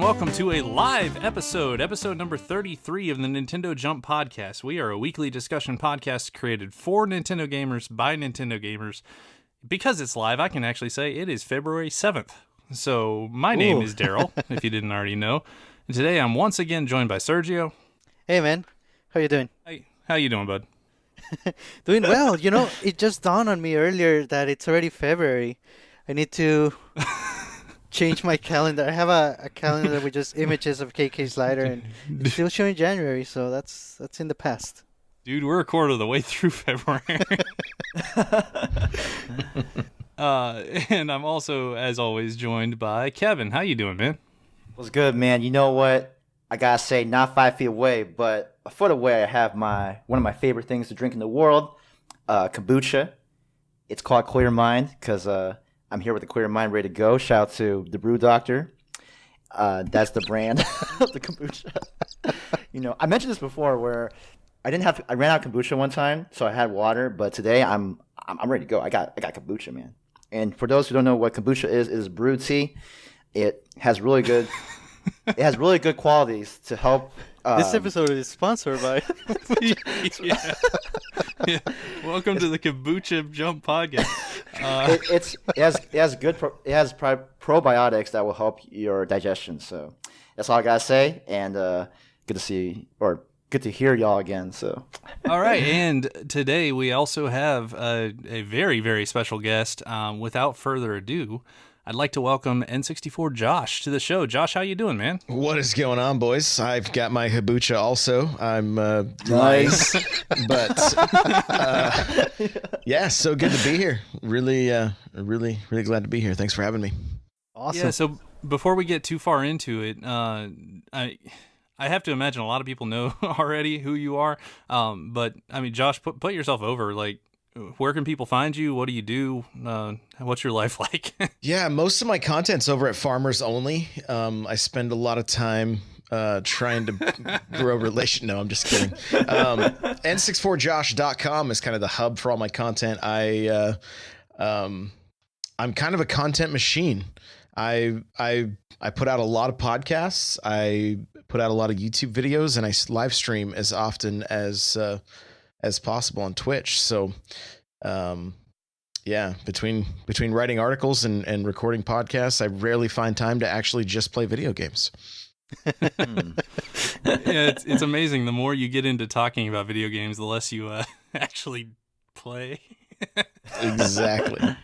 welcome to a live episode number 33 of the Nintendo Jump Podcast. We are a weekly discussion podcast created for Nintendo gamers by Nintendo gamers. Because it's live, I can actually say it is February 7th. So my name is Daryl, if you didn't already know. And today I'm once again joined by Sergio. Hey man, how you doing? Hey, how you doing, bud? Doing well. You know, it just dawned on me earlier that it's already February. I need to change my calendar. I have a calendar with just images of KK Slider, and it's still showing January, so that's in the past. Dude, we're a quarter of the way through February. And I'm also, as always, joined by Kevin. How you doing, man? What's good, man? You know what? I gotta say, not 5 feet away, but a foot away, I have one of my favorite things to drink in the world, kombucha. It's called Clear Mind because I'm here with a clear mind, ready to go. Shout out to the Brew Doctor. That's the brand of the kombucha. You know, I mentioned this before where I ran out of kombucha one time, so I had water. But today I'm ready to go. I got kombucha, man. And for those who don't know what kombucha is, it is brewed tea. It has really good qualities to help. This episode is sponsored by. Yeah. Welcome to the Kombucha Jump Podcast. It has probiotics that will help your digestion. So that's all I gotta say. And good to hear y'all again. So all right, and today we also have a very, very special guest. Without further ado, I'd like to welcome N64 Josh to the show. Josh, how you doing, man? What is going on, boys? I've got my kombucha also. I'm nice, but yeah, so good to be here. Really glad to be here. Thanks for having me. Awesome. Yeah. So before we get too far into it, I have to imagine a lot of people know already who you are. But I mean, Josh, put yourself over. Like, where can people find you? What do you do? What's your life like? Yeah, most of my content's over at Farmers Only. I spend a lot of time trying to grow relation. No, I'm just kidding. N64josh.com is kind of the hub for all my content. I'm kind of a content machine. I put out a lot of podcasts. I put out a lot of YouTube videos, and I live stream as often as possible on Twitch. So, yeah, between writing articles and recording podcasts, I rarely find time to actually just play video games. Yeah, it's amazing. The more you get into talking about video games, the less you actually play. Exactly.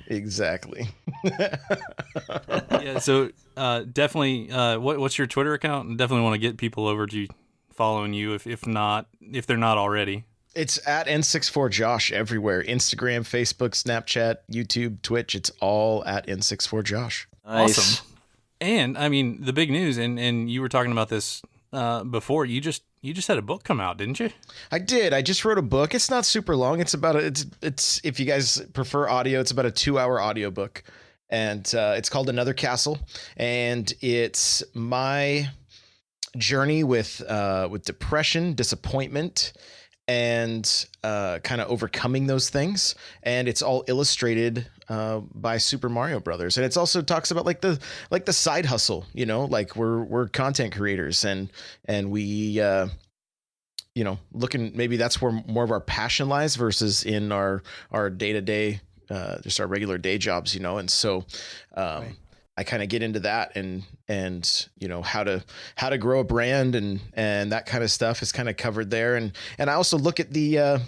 Yeah, so definitely, what's your Twitter account? Definitely want to get people over to following you if they're not already. It's at N64Josh everywhere. Instagram, Facebook, Snapchat, YouTube, Twitch. It's all at N64Josh. nice. Awesome. And I mean, the big news, and you were talking about this before. You just had a book come out, didn't you? I did. I just wrote a book. It's not super long. It's about it's if you guys prefer audio, it's about a 2-hour audiobook. And it's called Another Castle. And it's my journey with depression, disappointment, and kind of overcoming those things. And it's all illustrated by Super Mario Brothers. And it's also talks about like the side hustle, you know, like we're content creators and we you know, looking, maybe that's where more of our passion lies versus in our day-to-day just our regular day jobs, you know. And so right. I kind of get into that and you know how to grow a brand and that kind of stuff is kind of covered there, and I also look at the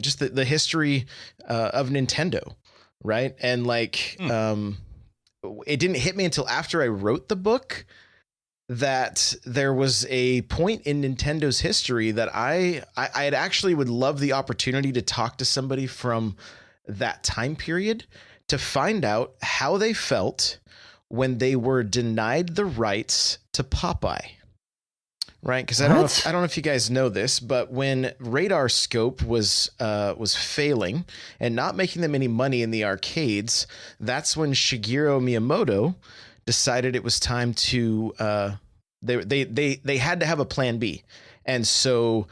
just the history of Nintendo, right? And like it didn't hit me until after I wrote the book that there was a point in Nintendo's history that I had actually would love the opportunity to talk to somebody from that time period to find out how they felt when they were denied the rights to Popeye, right? Because I don't know if you guys know this, but when Radar Scope was failing and not making them any money in the arcades, that's when Shigeru Miyamoto decided it was time to they had to have a plan B, and so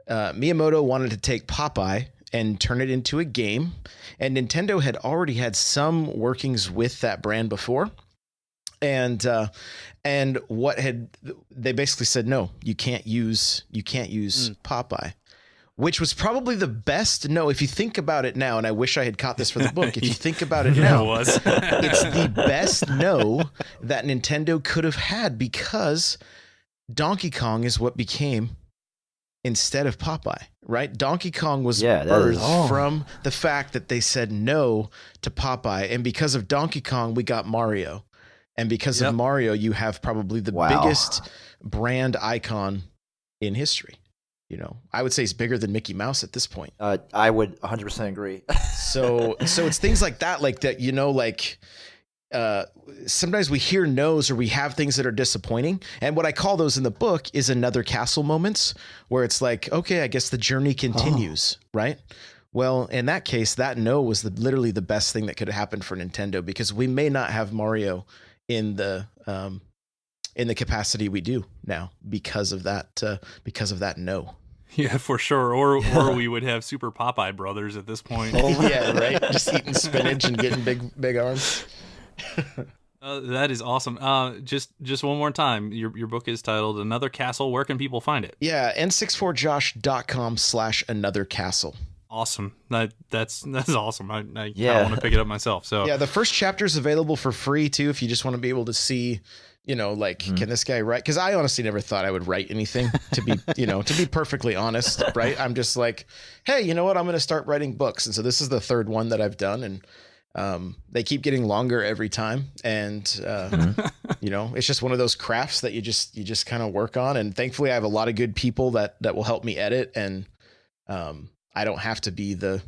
Miyamoto wanted to take Popeye and turn it into a game, and Nintendo had already had some workings with that brand before. And what they basically said, no, you can't use Popeye, which was probably the best no. If you think about it now, and I wish I had caught this for the book. If you think about it now, it was. it's the best no that Nintendo could have had, because Donkey Kong is what became instead of Popeye, right? Donkey Kong was birthed from the fact that they said no to Popeye, and because of Donkey Kong, we got Mario. And because of Mario, you have probably the biggest brand icon in history. You know, I would say he's bigger than Mickey Mouse at this point. I would 100% agree. So it's things like that, you know, like sometimes we hear no's or we have things that are disappointing. And what I call those in the book is another castle moments, where it's like, okay, I guess the journey continues, right? Well, in that case, that no was literally the best thing that could have happened for Nintendo, because we may not have Mario in the capacity we do now because of that no. Yeah, for sure. Or we would have Super Popeye Brothers at this point. Yeah, right. Just eating spinach and getting big arms. That is awesome. Just one more time. Your book is titled Another Castle. Where can people find it? Yeah, n64josh.com/anothercastle. Awesome. That's awesome. I want to pick it up myself. So yeah, the first chapter is available for free too, if you just want to be able to see, you know, like, can this guy write? Because I honestly never thought I would write anything, to be perfectly honest, right? I'm just like, hey, you know what? I'm going to start writing books, and so this is the third one that I've done, and they keep getting longer every time, and you know, it's just one of those crafts that you just kind of work on, and thankfully I have a lot of good people that will help me edit, and I don't have to be the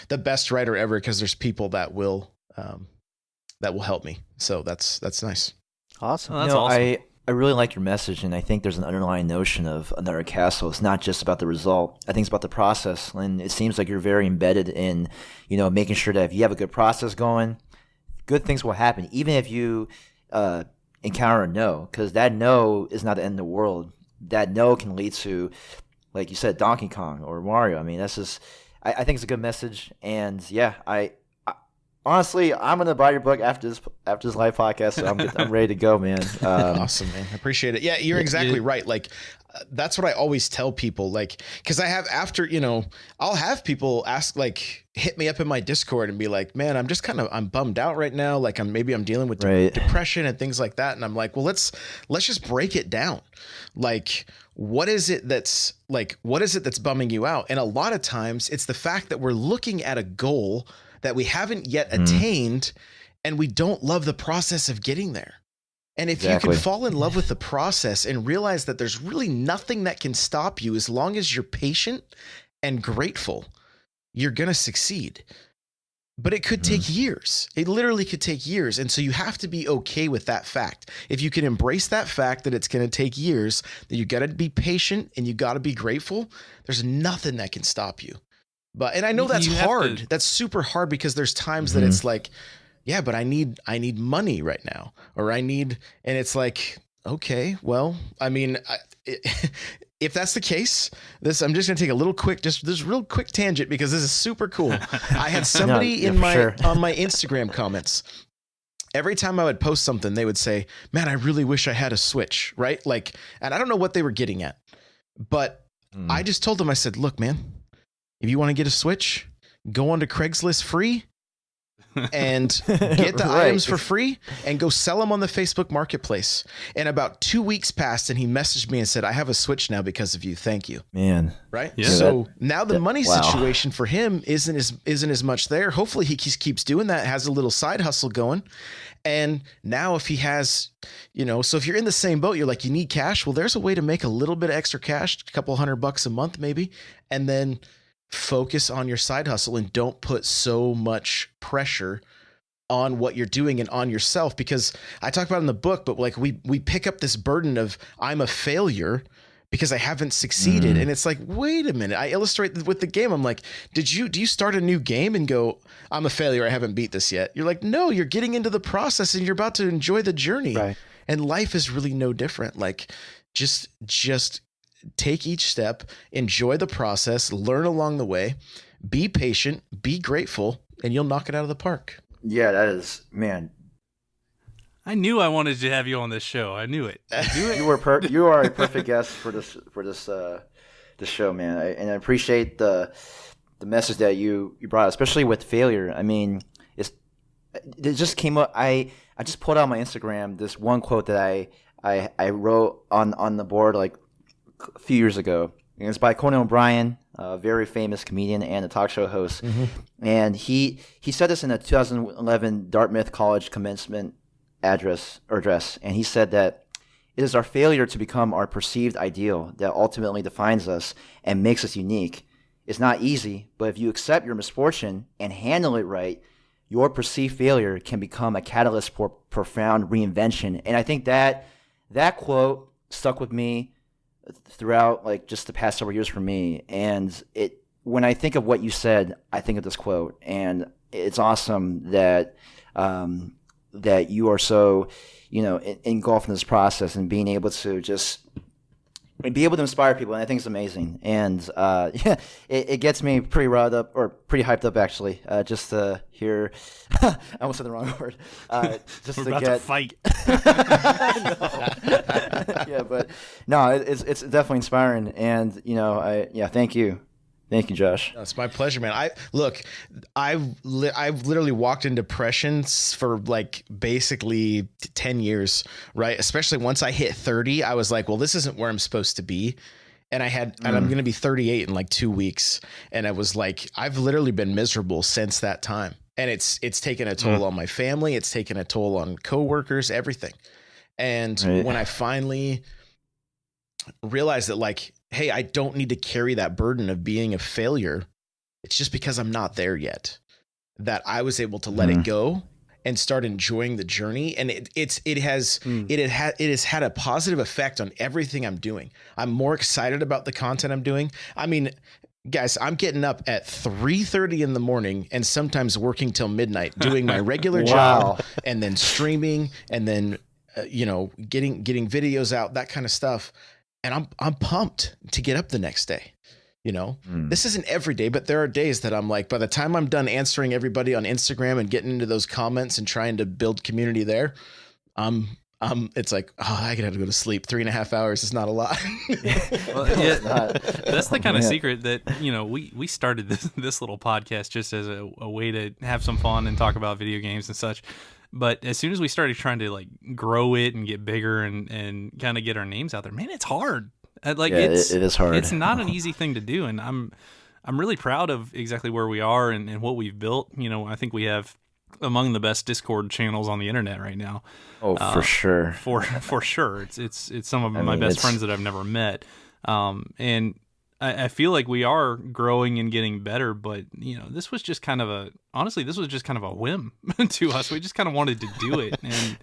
best writer ever, because there's people that will help me. So that's nice. Awesome. Oh, that's awesome. I really like your message, and I think there's an underlying notion of another castle. It's not just about the result. I think it's about the process, and it seems like you're very embedded in, you know, making sure that if you have a good process going, good things will happen, even if you encounter a no, because that no is not the end of the world. That no can lead to, like you said, Donkey Kong or Mario. I mean, that's just, I think it's a good message. And yeah, I honestly, I'm going to buy your book after this live podcast. So I'm ready to go, man. Awesome, man. I appreciate it. Yeah, you're exactly right. Like, that's what I always tell people, like, because I have, after, you know, I'll have people ask, like, hit me up in my Discord and be like, man, I'm bummed out right now. Like, I'm dealing with depression and things like that. And I'm like, well, let's just break it down. Like, what is it that's bumming you out? And a lot of times it's the fact that we're looking at a goal that we haven't yet attained, and we don't love the process of getting there. And if you can fall in love with the process and realize that there's really nothing that can stop you as long as you're patient and grateful, you're going to succeed. But it could take years. It literally could take years. And so you have to be okay with that fact. If you can embrace that fact that it's going to take years, that you got to be patient and you got to be grateful, there's nothing that can stop you. And I know that's hard. That's super hard, because there's times that it's like, yeah, but I need money right now, and it's like, okay, well, I mean, if that's the case, I'm just gonna take a little quick, this real quick tangent, because this is super cool. I had somebody on my Instagram comments. Every time I would post something, they would say, man, I really wish I had a Switch, right? Like, and I don't know what they were getting at, but I just told them, I said, look, man, if you want to get a Switch, go onto Craigslist free and get the items for free and go sell them on the Facebook Marketplace. And about 2 weeks passed, and he messaged me and said, I have a Switch now because of you. Thank you. Man. Right? Yeah. So now the money situation for him isn't as much there. Hopefully he keeps doing that, has a little side hustle going. And now if he has, you know, so if you're in the same boat, you're like, you need cash. Well, there's a way to make a little bit of extra cash, a couple $100 a month maybe, and then focus on your side hustle and don't put so much pressure on what you're doing and on yourself. Because I talk about it in the book, but like we pick up this burden of, I'm a failure because I haven't succeeded. And it's like, wait a minute. I illustrate with the game. I'm like, do you start a new game and go, I'm a failure, I haven't beat this yet? You're like, no, you're getting into the process and you're about to enjoy the journey. Right. And life is really no different. Like, just take each step, enjoy the process, learn along the way, be patient, be grateful, and you'll knock it out of the park. Yeah, that is, man. I knew I wanted to have you on this show. I knew it. You are a perfect guest for this show, man. And I appreciate the message that you brought, especially with failure. I mean, it just came up. I just pulled out my Instagram this one quote that I wrote on the board like a few years ago. And it's by Conan O'Brien, a very famous comedian and a talk show host. Mm-hmm. And he said this in a 2011 Dartmouth College commencement address. And he said that it is our failure to become our perceived ideal that ultimately defines us and makes us unique. It's not easy, but if you accept your misfortune and handle it right, your perceived failure can become a catalyst for profound reinvention. And I think that quote stuck with me throughout like just the past several years for me. And when I think of what you said, I think of this quote, and it's awesome that that you are so, engulfed in this process and being able to just be able to inspire people. And I think it's amazing. And it gets me pretty riled up, or pretty hyped up actually, just to hear. I almost said the wrong word. Just We're to about get to fight. Yeah, but no, it's definitely inspiring. And thank you. Thank you, Josh. It's my pleasure, man. I've literally walked in depressions for like basically 10 years, right? Especially once I hit 30, I was like, well, this isn't where I'm supposed to be. And and I'm going to be 38 in like 2 weeks. And I was like, I've literally been miserable since that time. And it's taken a toll on my family. It's taken a toll on coworkers, everything. And when I finally realized that, like, hey, I don't need to carry that burden of being a failure. It's just because I'm not there yet that I was able to let it go and start enjoying the journey. And it has had a positive effect on everything I'm doing. I'm more excited about the content I'm doing. I mean, guys, I'm getting up at 3:30 in the morning and sometimes working till midnight doing my regular job and then streaming and then, getting videos out, that kind of stuff. And I'm pumped to get up the next day. This isn't every day, but there are days that I'm like, by the time I'm done answering everybody on Instagram and getting into those comments and trying to build community there, it's like, I gotta go to sleep. 3.5 hours is not a lot. Well, that's the kind of secret that, we started this little podcast just as a way to have some fun and talk about video games and such. But as soon as we started trying to like grow it and get bigger and kind of get our names out there, man, it's hard. It is hard. It's not an easy thing to do. And I'm really proud of exactly where we are and what we've built. I think we have among the best Discord channels on the internet right now. Oh, for sure. For sure. It's some of my best friends that I've never met. And I feel like we are growing and getting better, but this was just kind of a whim to us. We just kind of wanted to do it, and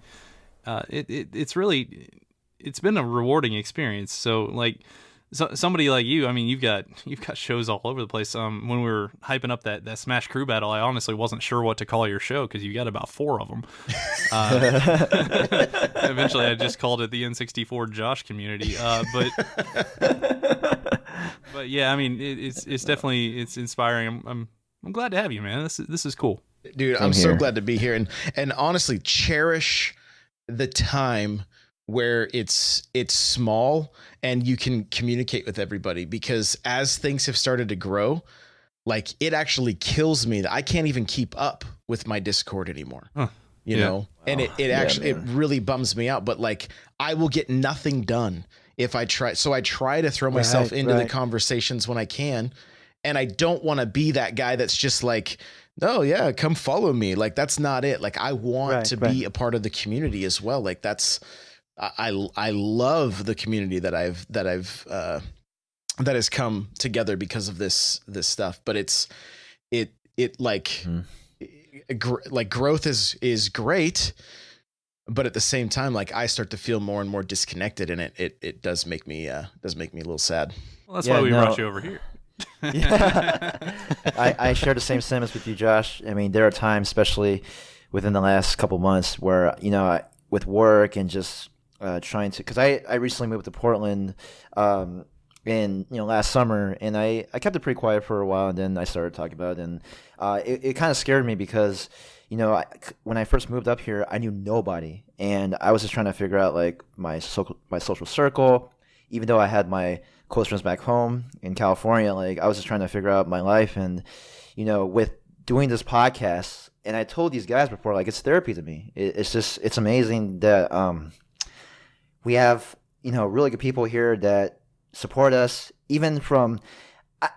it's been a rewarding experience. So like somebody like you, I mean, you've got shows all over the place. When we were hyping up that Smash Crew battle, I honestly wasn't sure what to call your show because you got about 4 of them. Eventually, I just called it the N64 Josh community. But yeah, I mean, it's definitely inspiring. I'm glad to have you, man. This is cool, dude. I'm so glad to be here, and honestly, cherish the time where it's small and you can communicate with everybody, because as things have started to grow, like, it actually kills me that I can't even keep up with my Discord anymore. You know, and it really bums me out. But like, I will get nothing done if I try. So I try to throw myself into the conversations when I can. And I don't want to be that guy that's just like, oh yeah, come follow me. Like, that's not it. Like, I want to be a part of the community as well. Like, I love the community that has come together because of this stuff. But growth is great, but at the same time, like, I start to feel more and more disconnected, and it does make me a little sad. Well, that's why we brought you over here. I share the same sentiments with you, Josh. I mean, there are times, especially within the last couple months, where with work and just trying to, because I recently moved to Portland in last summer, and I kept it pretty quiet for a while, and then I started talking about it, and it kind of scared me because when I first moved up here, I knew nobody, and I was just trying to figure out like my social circle. Even though I had my close friends back home in California, like I was just trying to figure out my life, and with doing this podcast, and I told these guys before, like it's therapy to me. It's amazing that we have really good people here that support us, even from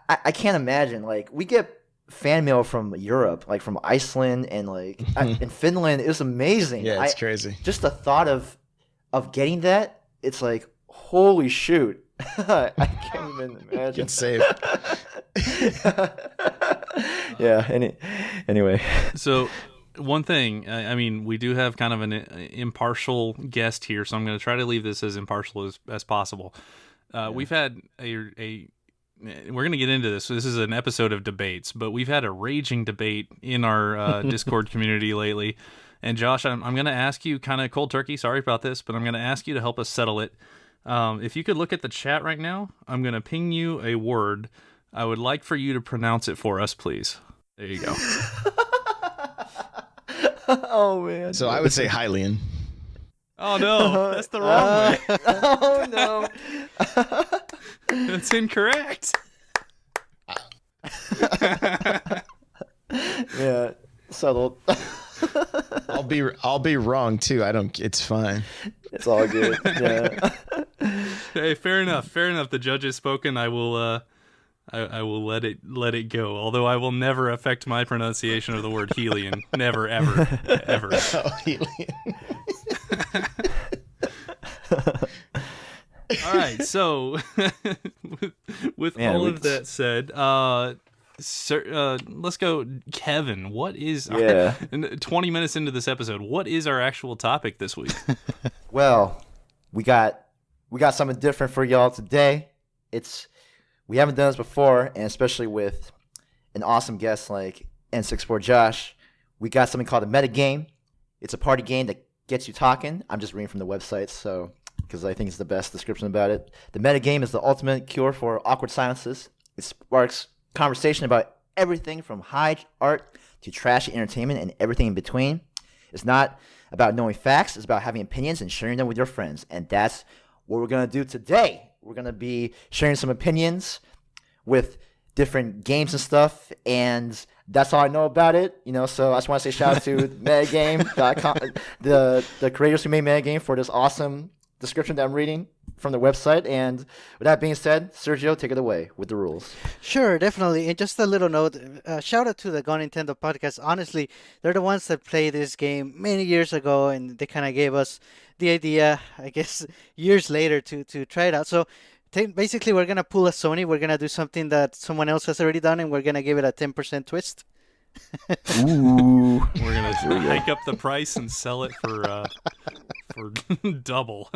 I can't imagine, like we get fan mail from Europe, like from Iceland and like in Finland. It's amazing. Yeah, it's crazy. Just the thought of getting that, it's like holy shoot. I can't even imagine. Get saved. Yeah. Anyway. So one thing, I mean, we do have kind of an impartial guest here, so I'm going to try to leave this as impartial as possible. We've had we're going to get into this. So this is an episode of debates, but we've had a raging debate in our Discord community lately. And Josh, I'm going to ask you kind of cold turkey. Sorry about this, but I'm going to ask you to help us settle it. If you could look at the chat right now, I'm going to ping you a word. I would like for you to pronounce it for us, please. There you go. Oh, man. So I would say Hylian. Oh, no. That's the wrong way. Oh, no. That's incorrect. Yeah, settled. I'll be wrong too. It's fine. It's all good. Yeah. Hey, fair enough. Fair enough. The judge has spoken. I will I will let it go. Although I will never affect my pronunciation of the word Helian. Never, ever, ever. Oh, Hylian. All right. So, with all of that said, let's go, Kevin. What is 20 minutes into this episode? What is our actual topic this week? Well, we got something different for y'all today. We haven't done this before, and especially with an awesome guest like N64 Josh, we got something called a metagame. It's a party game that gets you talking. I'm just reading from the website, so because I think it's the best description about it. The metagame is the ultimate cure for awkward silences. It sparks conversation about everything from high art to trashy entertainment and everything in between. It's not about knowing facts. It's about having opinions and sharing them with your friends, and that's what we're going to do today. We're going to be sharing some opinions with different games and stuff, and that's all I know about it. So I just want to say shout out to metagame.com, the creators who made metagame, for this awesome description that I'm reading from the website. And with that being said, Sergio, take it away with the rules. Sure, definitely. And just a little note, shout out to the Go Nintendo podcast. Honestly, they're the ones that played this game many years ago, and they kind of gave us the idea, I guess, years later to try it out. So basically, we're going to pull a Sony. We're going to do something that someone else has already done, and we're going to give it a 10% twist. Ooh. We're going to hike up the price and sell it for double.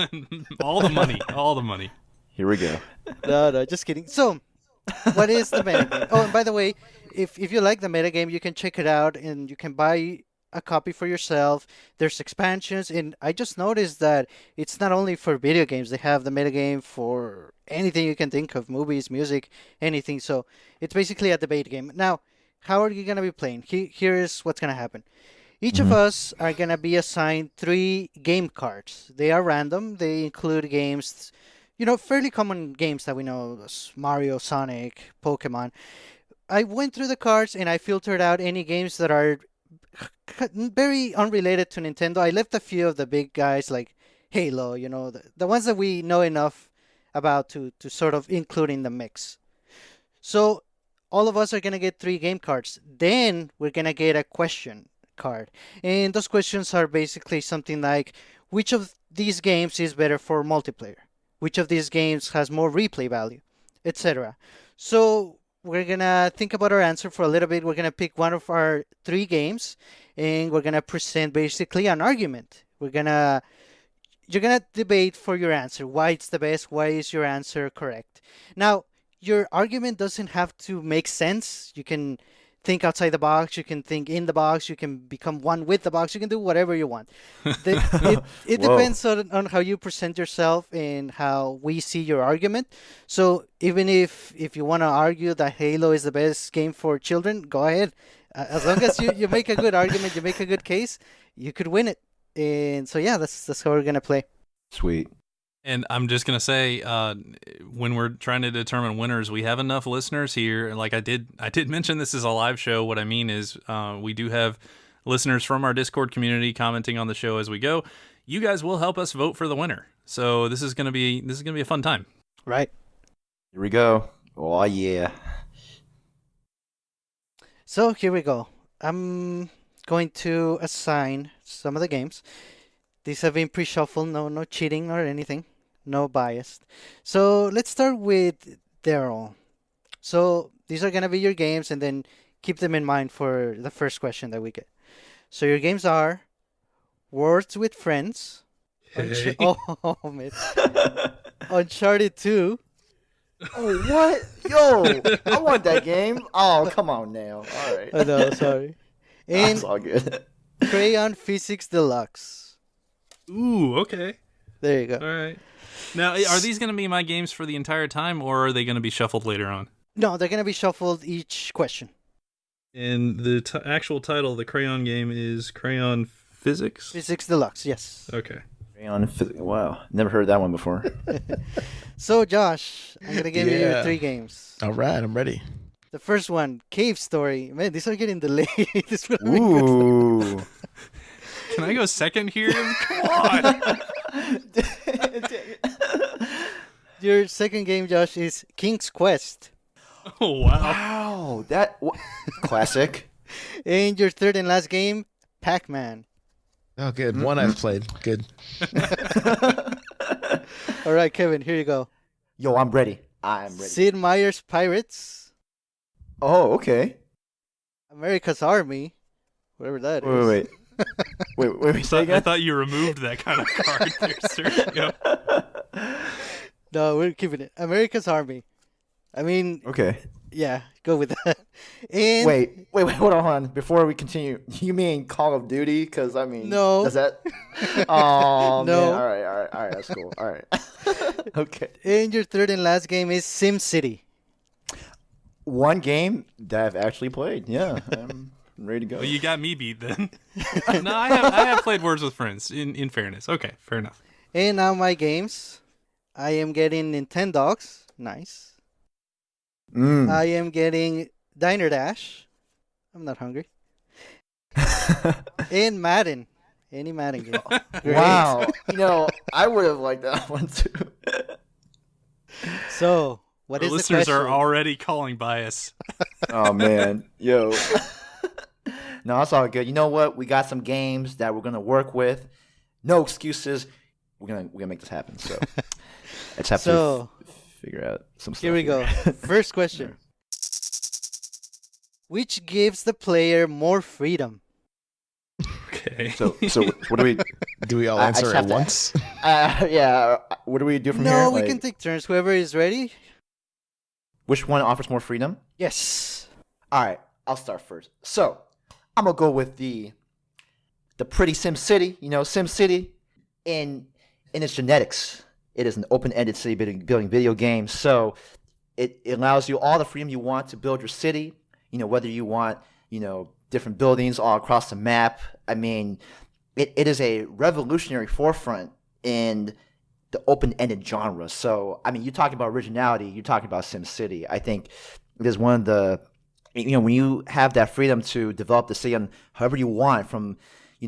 All the money. Here we go. No, just kidding. So, what is the metagame? Oh, and by the way, if you like the metagame, you can check it out, and you can buy a copy for yourself. There's expansions, and I just noticed that it's not only for video games. They have the metagame for anything you can think of, movies, music, anything. So it's basically a debate game. Now, how are you going to be playing? Here's what's going to happen. Each of us are going to be assigned 3 game cards. They are random. They include games, fairly common games that we know, Mario, Sonic, Pokemon. I went through the cards and I filtered out any games that are very unrelated to Nintendo. I left a few of the big guys like Halo, the ones that we know enough about to sort of include in the mix. So all of us are going to get 3 game cards. Then we're going to get a question card. And those questions are basically something like, which of these games is better for multiplayer? Which of these games has more replay value? Etc. So we're going to think about our answer for a little bit. We're going to pick one of our 3 games, and we're going to present basically an argument. You're going to debate for your answer. Why it's the best? Why is your answer correct? Now, your argument doesn't have to make sense. You can think outside the box. You can think in the box. You can become one with the box. You can do whatever you want. It Whoa. depends on how you present yourself and how we see your argument. So even if you want to argue that Halo is the best game for children, go ahead. As long as you make a good argument, you make a good case, you could win it. And so yeah, that's how we're gonna play. Sweet. And I'm just gonna say, when we're trying to determine winners, we have enough listeners here. Like I did mention this is a live show. What I mean is, we do have listeners from our Discord community commenting on the show as we go. You guys will help us vote for the winner. So this is gonna be a fun time. Right. Here we go. Oh yeah. So here we go. I'm going to assign some of the games. These have been pre-shuffled, no cheating or anything, no bias. So let's start with Daryl. So these are gonna be your games, and then keep them in mind for the first question that we get. So your games are Words with Friends. Hey. Oh man, Uncharted 2. Oh, what? Yo, I want that game. Oh, come on now. All right. Oh no, sorry. And That's all good. Crayon Physics Deluxe. Ooh, okay. There you go. All right. Now, are these going to be my games for the entire time, or are they going to be shuffled later on? No, they're gonna be shuffled each question. And the actual title of the Crayon game is Crayon Physics? Physics Deluxe, yes. Okay. Wow, never heard that one before. So, Josh, I'm gonna give you your Yeah. 3 games. All right, I'm ready. The first one, Cave Story. Man, these are getting delayed. This will be good. Ooh. Can I go second here? Come on. Your second game, Josh, is King's Quest. Oh, wow. Wow, classic. And your third and last game, Pac-Man. Oh, good. One I've played. Good. All right, Kevin, here you go. Yo, I'm ready. I'm ready. Sid Meier's Pirates, Oh, okay. America's Army, whatever that is. Wait. Say I again. thought you removed that kind of card there, Sergio. No, we're keeping it. America's Army. I mean, Okay. yeah, go with that. And Wait, hold on. Before we continue, you mean Call of Duty? Because I mean, No. Does that? Oh No. man. All right. That's cool. All right. Okay. And your third and last game is SimCity. One game that I've actually played. Yeah, I'm ready to go. Well, you got me beat then. No, I have played Words with Friends, in fairness. Okay, fair enough. And now my games. I am getting Nintendogs. Nice. Mm. I am getting Diner Dash. I'm not hungry. And Madden. Any Madden game. Great. Wow. I would have liked that one too. So, what The is listeners the question? are already calling bias. Oh man, yo. No, it's all good. You know what? We got some games that we're gonna work with. No excuses. We're gonna make this happen. So let's have So, to figure out some stuff. here we go. First question. Which gives the player more freedom? Okay. So what do we? Do we all I just answer have at to- once? Yeah. What do we do from here? No, we Like, can take turns. Whoever is ready. Which one offers more freedom? Yes. All right, I'll start first. So I'm gonna go with the pretty Sim City. Sim City in its genetics, it is an open-ended city building video game. So it allows you all the freedom you want to build your city. Whether you want different buildings all across the map. I mean, it is a revolutionary forefront in the open-ended genre. So I mean, you talking about originality, you're talking about Sim City. I think it is one of the when you have that freedom to develop the city on however you want, from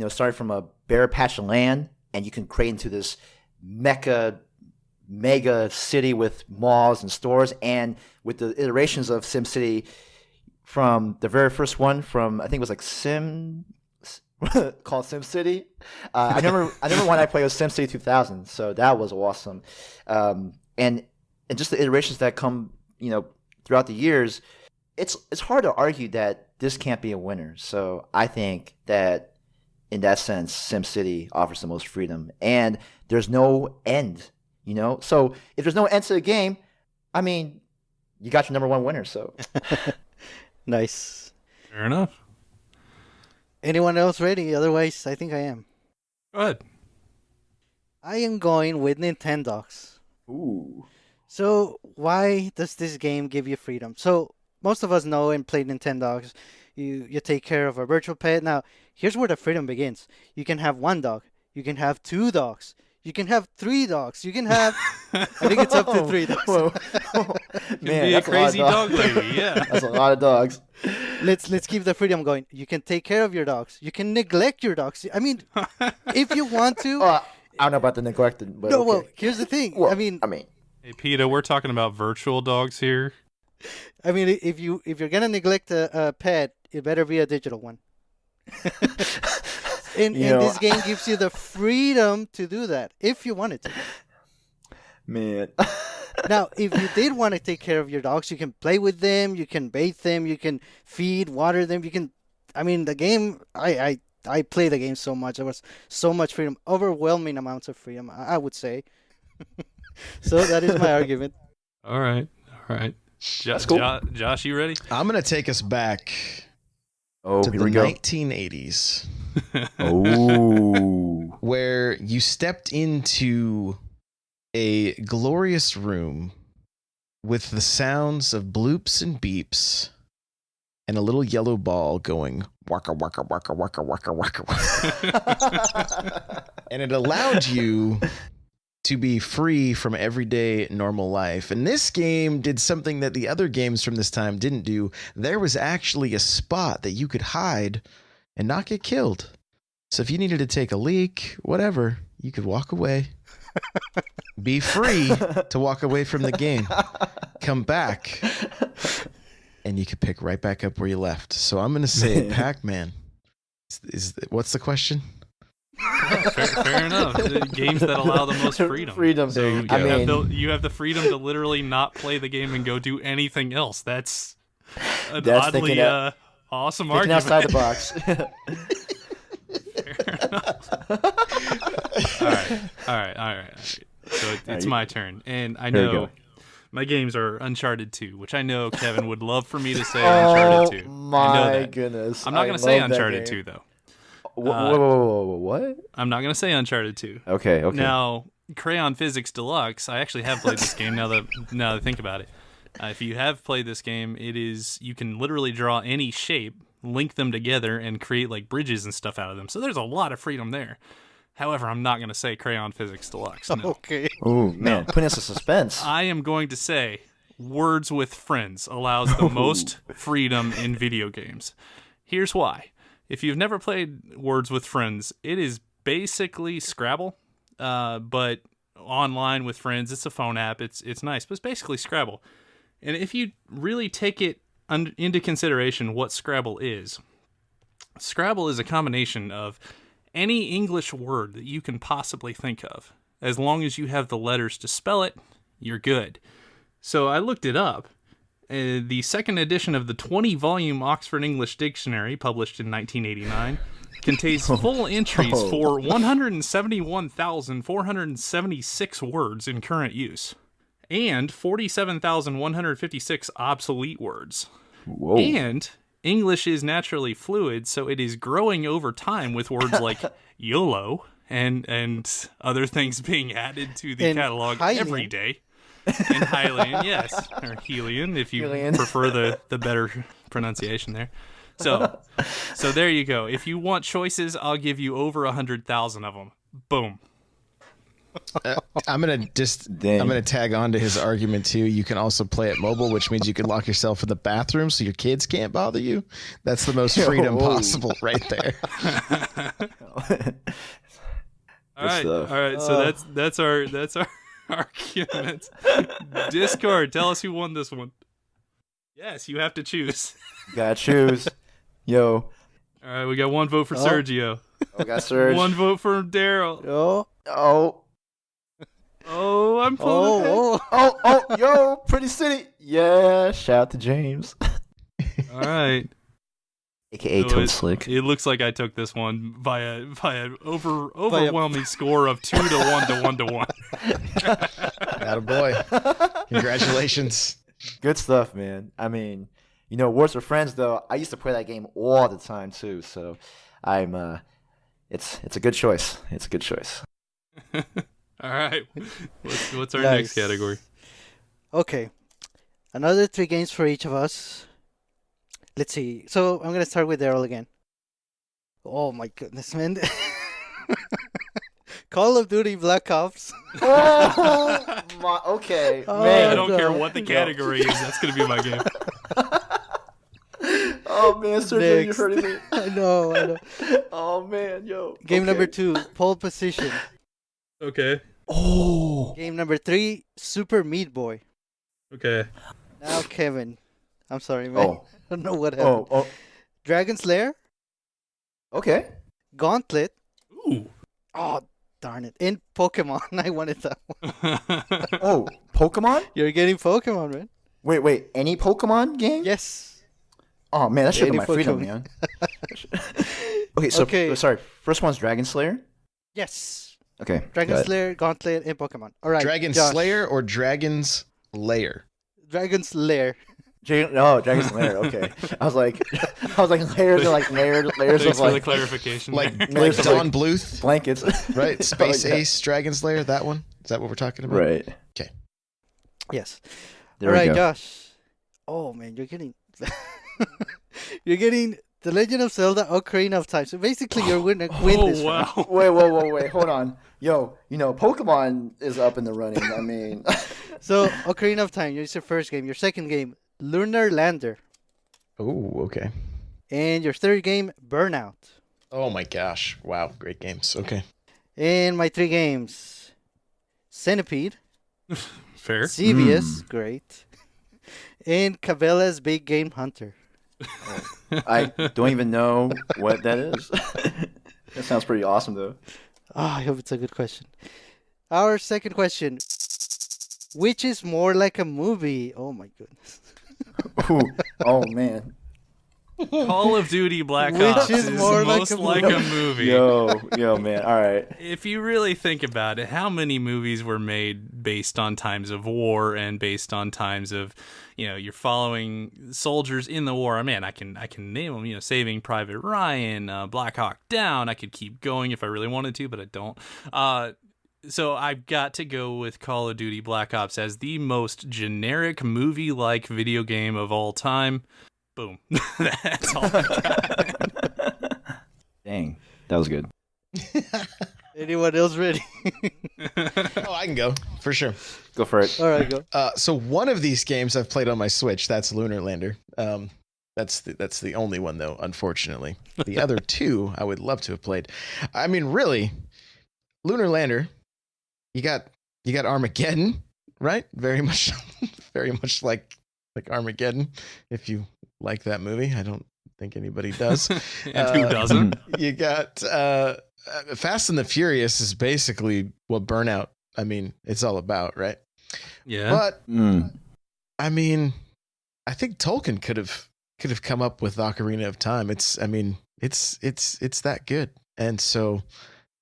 starting from a bare patch of land, and you can create into this mega city with malls and stores, and with the iterations of SimCity from the very first one, from I think it was like called SimCity. I remember when I played was SimCity 2000, so that was awesome. And just the iterations that come throughout the years. It's hard to argue that this can't be a winner. So I think that in that sense, SimCity offers the most freedom, and there's no end. So if there's no end to the game, I mean, you got your number one winner. So Nice. Fair enough. Anyone else ready? Otherwise, I think I am. Go ahead. I am going with Nintendogs. Ooh. So why does this game give you freedom? So most of us know and play Nintendogs. You take care of a virtual pet. Now, here's where the freedom begins. You can have one dog. You can have two dogs. You can have three dogs. You can have, I think it's up to three dogs. Whoa. Man, be a crazy dog lady, yeah. That's a lot of dogs. Let's keep the freedom going. You can take care of your dogs. You can neglect your dogs. I mean, if you want to. I don't know about the neglected, but No, okay. well, here's the thing. Well, I mean, Hey, Peter, we're talking about virtual dogs here. I mean, if you're gonna neglect a pet, it better be a digital one. And this game gives you the freedom to do that if you wanted to. Man. Now, if you did want to take care of your dogs, you can play with them, you can bathe them, you can feed, water them. You can. I mean, the game. I play the game so much. There was so much freedom, overwhelming amounts of freedom. I would say. So that is my argument. All right. That's cool. Josh, you ready? I'm going to take us back Oh, to here the we go. 1980s, Oh. where you stepped into a glorious room with the sounds of bloops and beeps and a little yellow ball going waka waka waka waka waka waka waka. And it allowed you to be free from everyday normal life. And this game did something that the other games from this time didn't do. There was actually a spot that you could hide and not get killed. So if you needed to take a leak, whatever, you could walk away. Be free to walk away from the game. Come back. And you could pick right back up where you left. So I'm going to say Pac-Man. What's the question? Fair enough. Games that allow the most freedom. So you have the freedom to literally not play the game and go do anything else. That's an That's oddly awesome thinking argument. outside the box. All right. So it's my turn, and I Here we know go. my games are Uncharted 2, which I know Kevin would love for me to say Uncharted 2. I know My that. goodness. I'm not going to say Uncharted 2 though. Whoa, what? I'm not going to say Uncharted 2. Okay. Now, Crayon Physics Deluxe, I actually have played this game now that I think about it. If you have played this game, you can literally draw any shape, link them together, and create like bridges and stuff out of them. So there's a lot of freedom there. However, I'm not going to say Crayon Physics Deluxe. No. Okay. Oh, man. Putting us in suspense. I am going to say Words with Friends allows the most freedom in video games. Here's why. If you've never played Words with Friends, it is basically Scrabble, but online with friends. It's a phone app. It's nice, but it's basically Scrabble. And if you really take it into consideration what Scrabble is a combination of any English word that you can possibly think of. As long as you have the letters to spell it, you're good. So I looked it up. The second edition of the 20-volume Oxford English Dictionary, published in 1989, contains full entries for 171,476 words in current use, and 47,156 obsolete words. Whoa. And English is naturally fluid, so it is growing over time with words like YOLO and other things being added to the catalog every day. And Hylian, yes, or Helian, if you prefer the better pronunciation there. So there you go. If you want choices, I'll give you over 100,000 of them. Boom. I'm gonna tag on to his argument too. You can also play it mobile, which means you can lock yourself in the bathroom so your kids can't bother you. That's the most freedom possible, right there. All right. So that's our argument. Discord, tell us who won this one. Yes, you have to choose. Gotta choose. Yo. All right, we got one vote for Sergio. Oh, got Serge. One vote for Daryl. Oh, I'm pulling yo, Pretty City. Yeah, shout out to James. All right. AKA Toad Slick. It looks like I took this one by an overwhelming score of 2 to 1 to 1 to 1. Attaboy. Congratulations. Good stuff, man. I mean, Words with Friends though. I used to play that game all the time too. So I'm it's a good choice. It's a good choice. All right. What's our Nice. next category? Okay. Another 3 games for each of us. Let's see. So I'm going to start with Daryl again. Oh my goodness, man. Call of Duty Black Ops. Oh my. Okay, Oh, man. I don't care no. what the category is. That's going to be my game. Oh man, Sergio, you're Next. hurting me. I know. Oh man, yo. Game Okay. number 2, Pole Position. Okay. Oh. Game number 3, Super Meat Boy. Okay. Now, Kevin. I'm sorry, man. Oh. I don't know what happened. Oh. Dragon's Lair, Okay. Gauntlet. Ooh. Oh, darn it. And Pokemon. I wanted that one. Oh, Pokemon? You're getting Pokemon, man. Wait. Any Pokemon game? Yes. Oh man, that should Any be my freedom, Pokemon. man. Okay, so Okay. sorry. First one's Dragon Slayer. Yes. Okay. Dragon got it. Slayer, Gauntlet, and Pokemon. All right. Dragon Josh. Slayer or Dragon's Lair? Dragon's Lair. Dragon Slayer. Okay. I was like layers of layers Thanks of for the like clarification. Like there. Layers of, Don like- Bluth, blankets. right? Space yeah. Ace, Dragon's Lair, that one? Is that what we're talking about? Right. Yes. There All we right, go. Josh. Oh man, you're getting The Legend of Zelda: Ocarina of Time. So basically, you're going to win this. Oh, round. wow. Wait. Hold on. Yo, Pokemon is up in the running. I mean, So Ocarina of Time. It's your first game. Your second game, Lunar Lander, Oh, okay. and your third game, Burnout. Oh my gosh. Wow, great games. Okay. And my 3 games, Centipede, Fair. CVS, great, and Cabela's Big Game Hunter. I don't even know what that is. That sounds pretty awesome, though. Oh, I hope it's a good question. Our second question, which is more like a movie? Oh my goodness. Ooh. Oh man. Call of Duty Black Which Ops is is more like most a like movie. a movie. Yo, man. All right. If you really think about it, how many movies were made based on times of war and based on times of, you're following soldiers in the war? Man, I can name them. Saving Private Ryan, Black Hawk Down. I could keep going if I really wanted to, but I don't. So I've got to go with Call of Duty Black Ops as the most generic movie-like video game of all time. Boom. That's all I got. Dang, that was good. Anyone else ready? Oh, I can go for sure. Go for it. All right, go. So one of these games I've played on my Switch. That's Lunar Lander. That's the only one though, unfortunately. The other 2 I would love to have played. I mean, really, Lunar Lander. You got Armageddon, right? Very much like Armageddon. If you like that movie, I don't think anybody does. And who doesn't? You got Fast and the Furious is basically what Burnout. I mean, it's all about, right? Yeah. But Mm. I mean, I think Tolkien could have come up with Ocarina of Time. It's that good, and so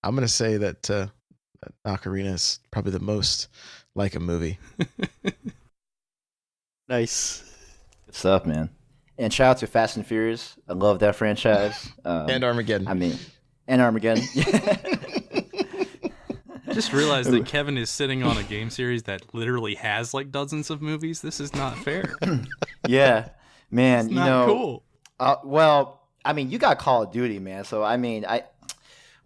I'm gonna say that Ocarina is probably the most like a movie. Nice. Good stuff, man. And shout out to Fast and Furious. I love that franchise. And Armageddon. I mean, and Armageddon. Just realized that Kevin is sitting on a game series that literally has like dozens of movies. This is not fair. Yeah, man. It's not cool. Well, I mean, you got Call of Duty, man. So I mean,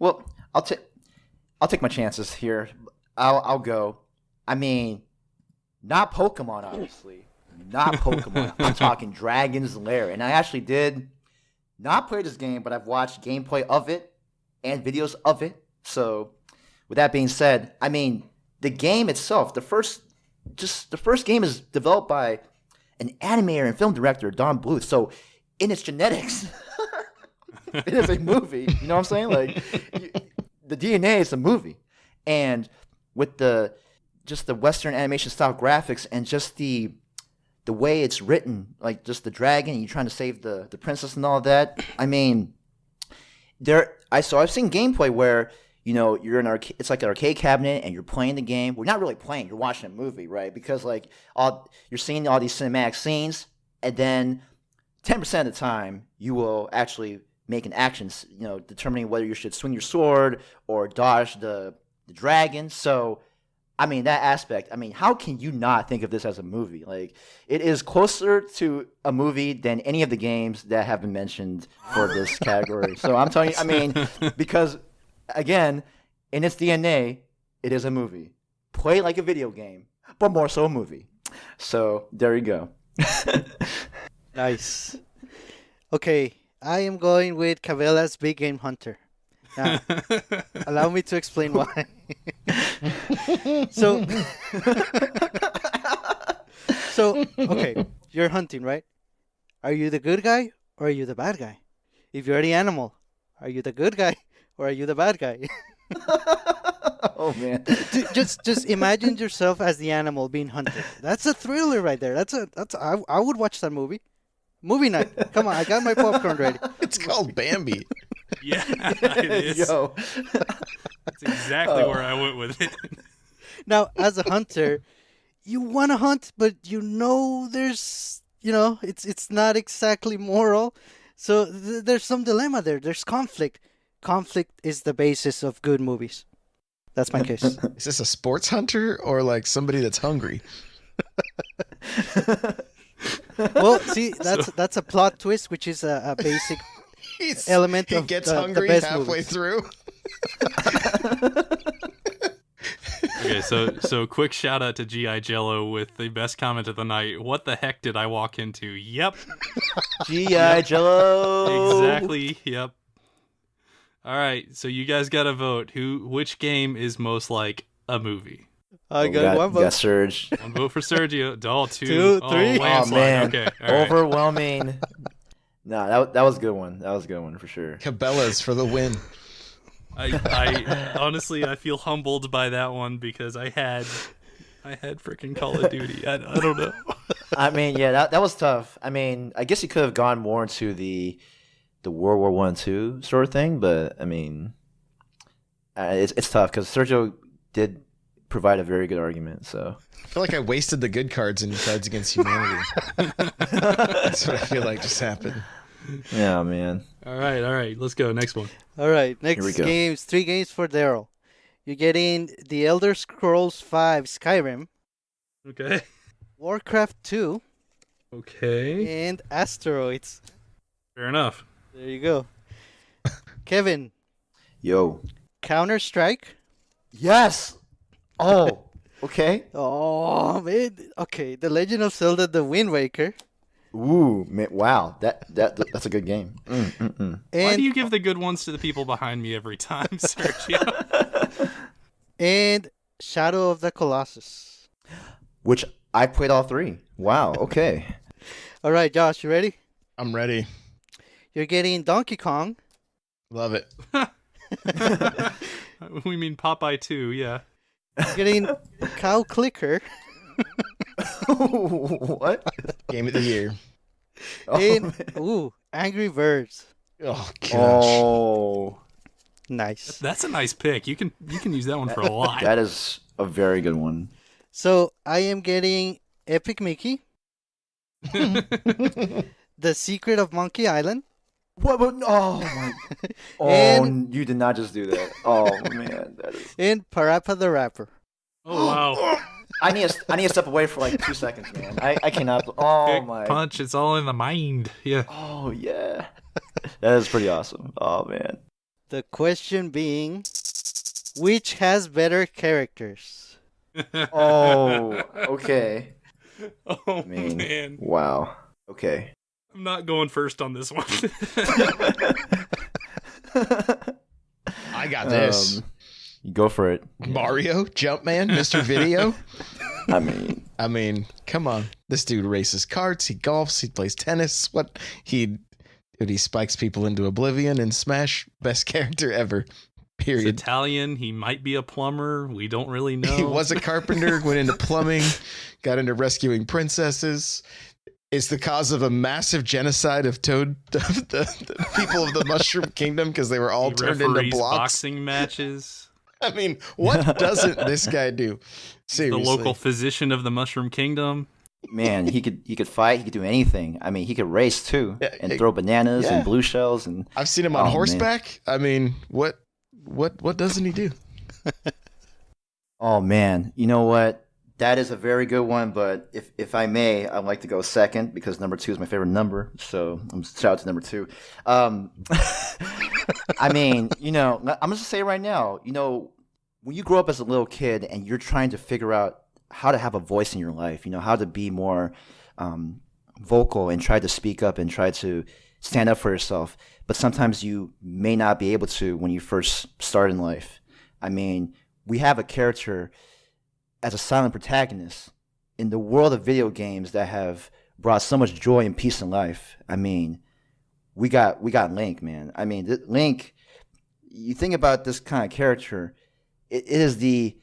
I'll take my chances here. I'll go. I mean, not Pokemon, obviously. Not Pokemon. I'm talking Dragon's Lair. And I actually did not play this game, but I've watched gameplay of it and videos of it. So, with that being said, I mean, the game itself, the first game is developed by an animator and film director, Don Bluth. So, in its genetics, it is a movie. You know what I'm saying? Like, the DNA is a movie. And with the Western animation style graphics and just the way it's written, like just the dragon, you're trying to save the princess and all of that. I mean, I've seen gameplay where, you're in it's like an arcade cabinet and you're playing the game. We're not really playing, you're watching a movie, right? Because like you're seeing all these cinematic scenes, and then 10% of the time, you will actually make an action, determining whether you should swing your sword or dodge the dragon. So, I mean, that aspect, how can you not think of this as a movie? Like, it is closer to a movie than any of the games that have been mentioned for this category. So I'm telling you, because, again, in its DNA, it is a movie. Play like a video game, but more so a movie. So, there you go. Nice. Okay, I am going with Cabela's Big Game Hunter. Now, allow me to explain why. So, okay, you're hunting, right? Are you the good guy or are you the bad guy? If you're the animal, are you the good guy or are you the bad guy? Oh man! Just imagine yourself as the animal being hunted. That's a thriller right there. I would watch that movie. Movie night. Come on, I got my popcorn ready. It's called Bambi. Yeah, it is. Yo. That's exactly where I went with it. Now, as a hunter, you want to hunt, but there's, it's not exactly moral. So there's some dilemma there. There's conflict. Conflict is the basis of good movies. That's my case. Is this a sports hunter or like somebody that's hungry? Well, see, that's a plot twist, which is a basic element of he gets the hungry best halfway movies. through. Okay, so quick shout out to G.I. Jello with the best comment of the night. What the heck did I walk into? Yep. G.I. Jello. Exactly. Yep. All right, so you guys got to vote. Which game is most like a movie? I got one got vote. Serge. One vote for Sergio. Two. Two, three. Oh man! Okay. All right. Overwhelming. No, that was a good one. That was a good one for sure. Cabela's for the win. I honestly I feel humbled by that one because I had freaking Call of Duty. I don't know. Yeah, that was tough. I guess you could have gone more into the World War I, II sort of thing, but it's tough because Sergio did provide a very good argument. So I feel like I wasted the good cards in Cards Against Humanity. That's what I feel like just happened. yeah, man. All right. Let's go. Next one. All right, Here we next go. games. 3 games for Daryl. You're getting The Elder Scrolls V Skyrim, Okay. Warcraft 2, Okay. and Asteroids. Fair enough. There you go. Kevin, Yo. Counter-Strike. Yes. Oh. Okay. Oh, man. Okay, The Legend of Zelda The Wind Waker. Ooh, man, wow. That's a good game. Why And, do you give the good ones to the people behind me every time, Sergio? and Shadow of the Colossus. Which I played all 3. Wow. Okay. All right, Josh, you ready? I'm ready. You're getting Donkey Kong, Love it. We mean Popeye 2, yeah. you're getting Cow Clicker, What? Game of the year. and Angry Birds. Oh gosh. Oh. Nice. That's a nice pick. You can use that one for a lot. That is a very good one. So I am getting Epic Mickey, The Secret of Monkey Island, What? Oh my! Oh, And- you did not just do that. Oh man, that is. and Parappa the Rapper. Oh wow. I need to step away for like 2 seconds, man. I cannot. Oh Kick, my. punch, it's all in the mind. Yeah. Oh yeah. That is pretty awesome. Oh man. The question being, which has better characters? Oh. Okay. Oh mean- man. Wow. Okay. I'm not going first on this one. I got this. Go for it. Mario, Jumpman, Mr. Video. I mean, Come on. This dude races karts, he golfs, he plays tennis. He spikes people into oblivion in Smash. Best character ever. He's Period. Italian. He might be a plumber. We don't really know. He was a carpenter, went into plumbing, got into rescuing princesses. Is the cause of a massive genocide of the people of the Mushroom Kingdom because they were all He turned into referees blocks. boxing matches. I mean, what doesn't this guy do? The Seriously. local physician of the Mushroom Kingdom. Man, he could fight. He could do anything. I mean, he could race too, and throw bananas and blue shells. And I've seen him on horseback. Man. I mean, what doesn't he do? Oh man, you know what? That is a very good one. But if I may, I'd like to go second because number 2 is my favorite number. So shout out to number 2. I mean, I'm just say right now, when you grow up as a little kid and you're trying to figure out how to have a voice in your life, how to be more vocal and try to speak up and try to stand up for yourself. But sometimes you may not be able to when you first start in life. I mean, we have a character as a silent protagonist in the world of video games that have brought so much joy and peace in life. I mean, we got Link, man. I mean, Link, you think about this kind of character, it is the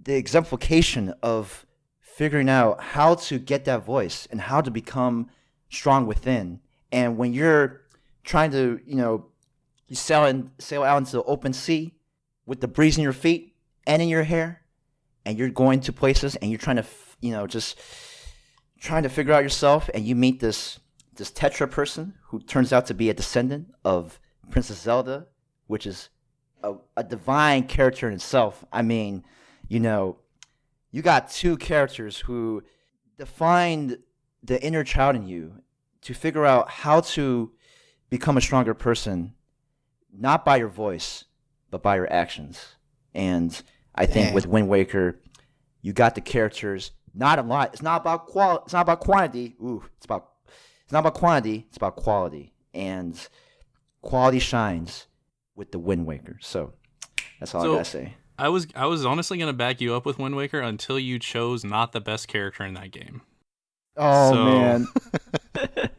exemplification of figuring out how to get that voice and how to become strong within. And when you're trying to, you sail out into the open sea with the breeze in your feet and in your hair, and you're going to places and you're trying to, just trying to figure out yourself, and you meet this Tetra person who turns out to be a descendant of Princess Zelda, which is a divine character in itself. I mean, you got 2 characters who defined the inner child in you to figure out how to become a stronger person, not by your voice, but by your actions. And I think with Wind Waker, you got the characters. Not a lot. It's not about It's not about quantity. It's not about quantity. It's about quality, and quality shines with the Wind Waker. So that's all I gotta say. I was honestly gonna back you up with Wind Waker until you chose not the best character in that game. Oh man.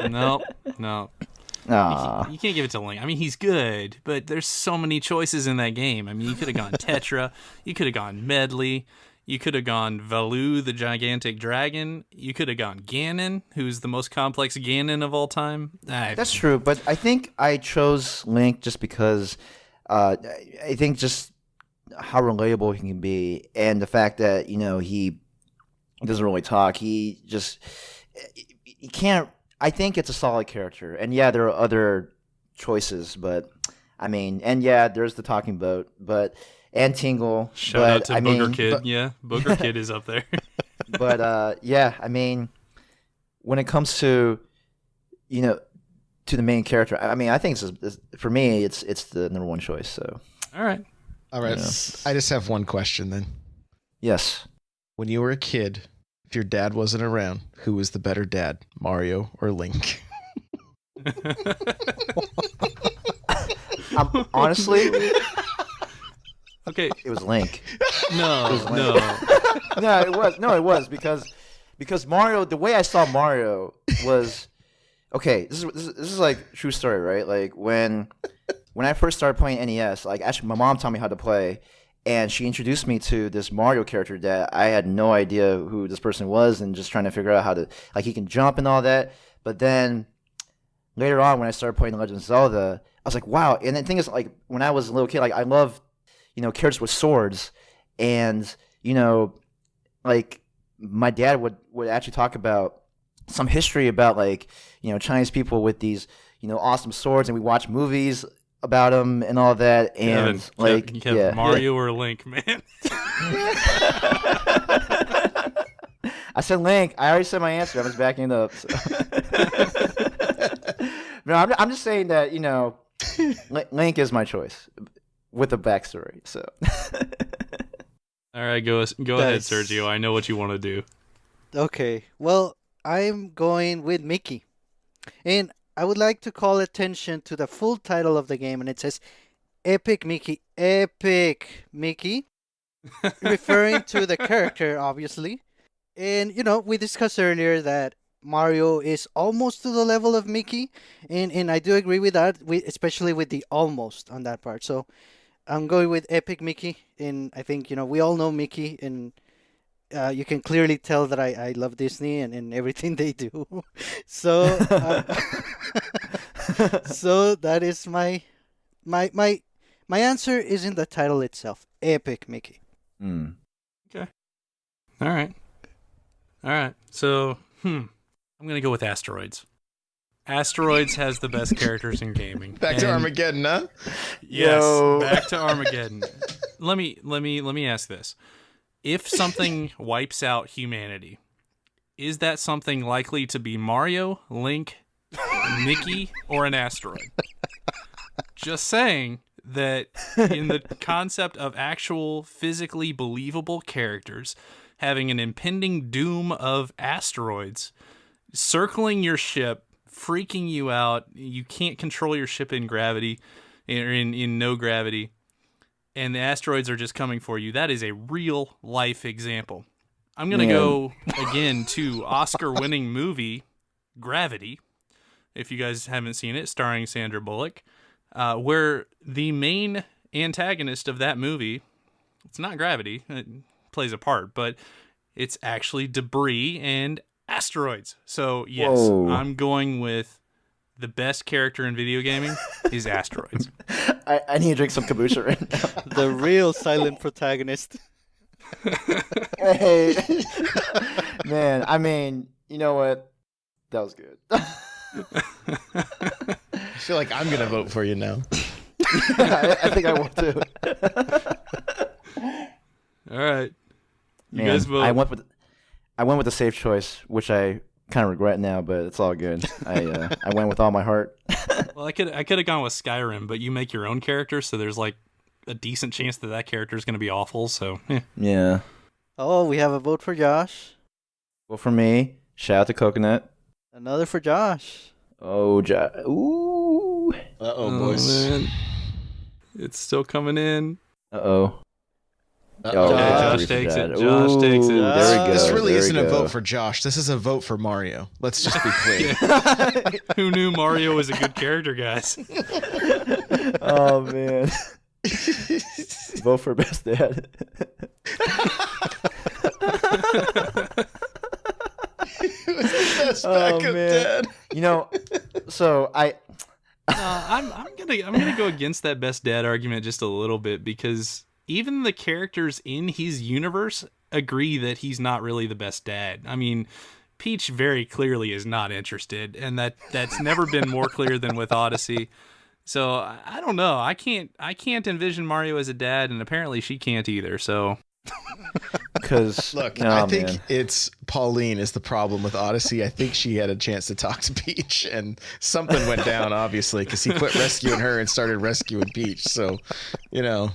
No. Nah. You can't give it to Link. I mean, he's good, but there's so many choices in that game. I mean, you could have gone Tetra, you could have gone Medley, you could have gone Valoo, the gigantic dragon, you could have gone Ganon, who's the most complex Ganon of all time. That's true, but I think I chose Link just because I think just how relatable he can be, and the fact that he doesn't really talk. He can't. I think it's a solid character, and there are other choices, but I mean, and there's the talking boat, and Tingle. Shout out to Booger Kid. Booger Kid is up there. But I mean, when it comes to to the main character, I mean, I think for me, it's the number 1 choice. So all right. I just have one question then. Yes. When you were a kid, if your dad wasn't around, who was the better dad, Mario or Link? Honestly, okay, it was Link. No, it was because Mario. The way I saw Mario was okay. This is like true story, right? Like when I first started playing NES, like actually my mom taught me how to play. And she introduced me to this Mario character that I had no idea who this person was, and just trying to figure out how to, like, he can jump and all that. But then later on, when I started playing The Legend of Zelda, I was like, wow. And the thing is, like, when I was a little kid, like, I loved, characters with swords. And, like, my dad would actually talk about some history about, like, Chinese people with these, awesome swords. And we watch movies about him and all that, and Kevin, Mario or Link, man. I said Link. I already said my answer. I'm just backing it up. So. No, I'm just saying that Link is my choice with a backstory. So. All right, go ahead, Sergio. I know what you want to do. Okay, well, I'm going with Mickey, and I would like to call attention to the full title of the game, and it says Epic Mickey. Epic Mickey, referring to the character, obviously. And, we discussed earlier that Mario is almost to the level of Mickey, and I do agree with that, especially with the almost on that part. So I'm going with Epic Mickey, and I think, we all know Mickey, and you can clearly tell that I love Disney and everything they do. So, so that is my answer is in the title itself. Epic Mickey. Mm. Okay. All right. So I'm gonna go with Asteroids. Asteroids has the best characters in gaming. Back to Armageddon, huh? Yes, Yo. back to Armageddon. Let me ask this: if something wipes out humanity, is that something likely to be Mario, Link, Mickey, or an asteroid? Just saying that in the concept of actual physically believable characters having an impending doom of asteroids circling your ship, freaking you out, you can't control your ship in gravity, or in no gravity, and the asteroids are just coming for you. That is a real life example. I'm going to go again to Oscar-winning movie Gravity, if you guys haven't seen it, starring Sandra Bullock, where the main antagonist of that movie, it's not gravity, it plays a part, but it's actually debris and asteroids. So, yes, Whoa. I'm going with the best character in video gaming is asteroids. I need to drink some kombucha right now. The real silent protagonist. Hey, man. I mean, you know what? That was good. I feel like I'm gonna vote for you now. I think I will too. All right. You Man, guys vote. I went with the safe choice, which I kind of regret now, but it's all good. I went with all my heart. Well, I could have gone with Skyrim, but you make your own character, so there's like a decent chance that character is going to be awful. So, Yeah. Oh, we have a vote for Josh. Well, for me, shout out to Coconut. Another for Josh. Oh, ooh. Uh-oh, boys. man. It's still coming in. Uh-oh. Uh-oh. Okay, wow. Josh takes it. Ooh, Josh takes it. There we go. This really there isn't we a go. vote for Josh. This is a vote for Mario. Let's just be clear. Who knew Mario was a good character, guys? Oh, man. Vote for best dad. Best Oh, backup man. dad. You know, so I'm gonna go against that best dad argument just a little bit, because even the characters in his universe agree that he's not really the best dad. I mean, Peach very clearly is not interested, and that's never been more clear than with Odyssey. So I don't know. I can't envision Mario as a dad, and apparently she can't either. So because Look, I think it's Pauline is the problem with Odyssey. I think she had a chance to talk to Peach, and something went down, obviously, because he quit rescuing her and started rescuing Peach. So, you know.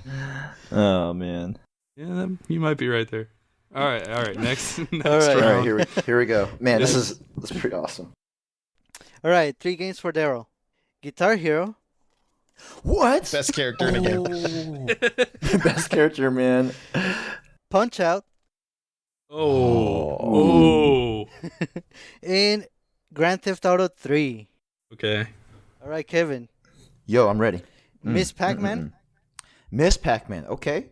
Oh, man. yeah, you might be right there. All right. Next right. All round. right, here we go. Man, this is pretty awesome. All right, 3 games for Daryl. Guitar Hero. What? Best character in a game. Best character, man. Punch Out. Oh. And Grand Theft Auto 3. Okay. All right, Kevin. Yo, I'm ready. Miss Pac-Man. Miss Pac-Man. Okay.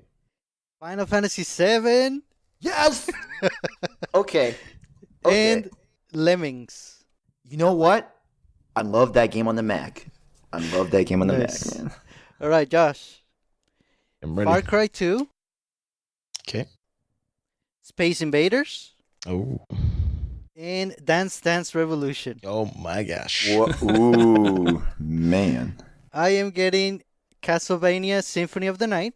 Final Fantasy 7. Yes. Okay. And Lemmings. You know what? I love that game on the Mac. Nice. Man. All right, Josh. I'm ready. Far Cry 2. Okay. Space Invaders. Oh. And Dance Dance Revolution. Oh my gosh. Ooh, man. I am getting Castlevania Symphony of the Night.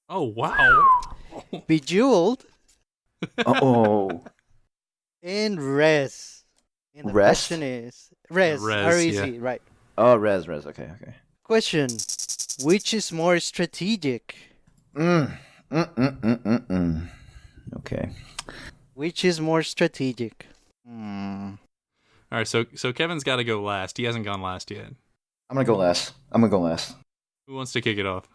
Oh wow. Bejeweled. Oh. And Res. And the Rest? question is... Res. Res, R-E-Z, yeah. right. Oh, Res. Okay. Question. Which is more strategic? Okay. Which is more strategic? All right, so Kevin's got to go last. He hasn't gone last yet. I'm gonna go last. Who wants to kick it off?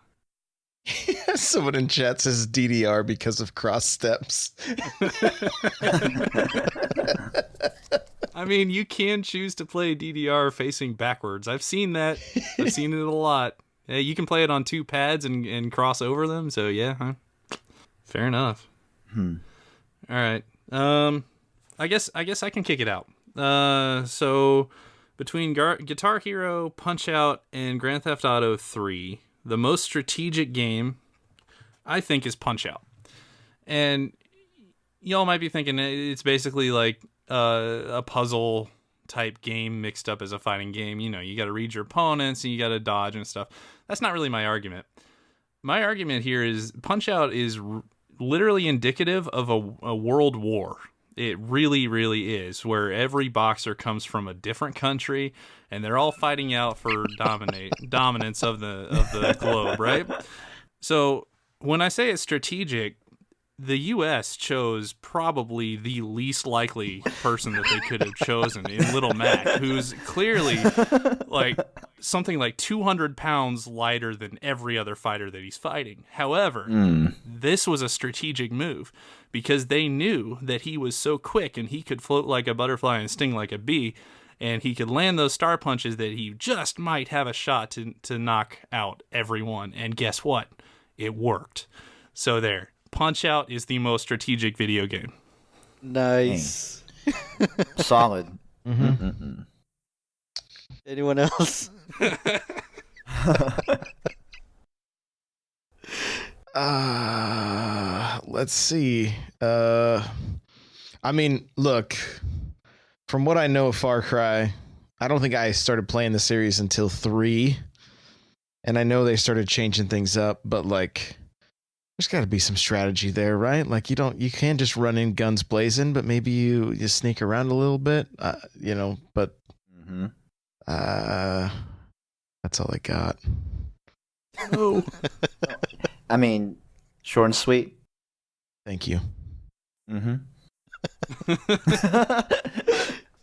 Someone in chat says DDR because of cross steps. I mean, you can choose to play DDR facing backwards. I've seen that. I've seen it a lot. Yeah, you can play it on 2 pads and cross over them. So yeah, huh? Fair enough. All right. I guess I can kick it out. So between Guitar Hero, Punch Out, and Grand Theft Auto 3, the most strategic game I think is Punch Out. And y'all might be thinking it's basically like a puzzle type game mixed up as a fighting game. You know, you got to read your opponents and you got to dodge and stuff. That's not really my argument. My argument here is Punch-Out is literally indicative of a world war. It really, really is, where every boxer comes from a different country and they're all fighting out for dominance of the globe, right? So when I say it's strategic, the U.S. chose probably the least likely person that they could have chosen in Little Mac, who's clearly like something like 200 pounds lighter than every other fighter that he's fighting. However, this was a strategic move because they knew that he was so quick and he could float like a butterfly and sting like a bee, and he could land those star punches that he just might have a shot to knock out everyone. And guess what? It worked. So there. Punch-Out is the most strategic video game. Nice. Solid. Anyone else? Let's see. I mean, look, from what I know of Far Cry, I don't think I started playing the series until 3. And I know they started changing things up, but like, there's got to be some strategy there, right? Like you can't just run in guns blazing, but maybe you sneak around a little bit, you know, but that's all I got. No. I mean, short and sweet. Thank you.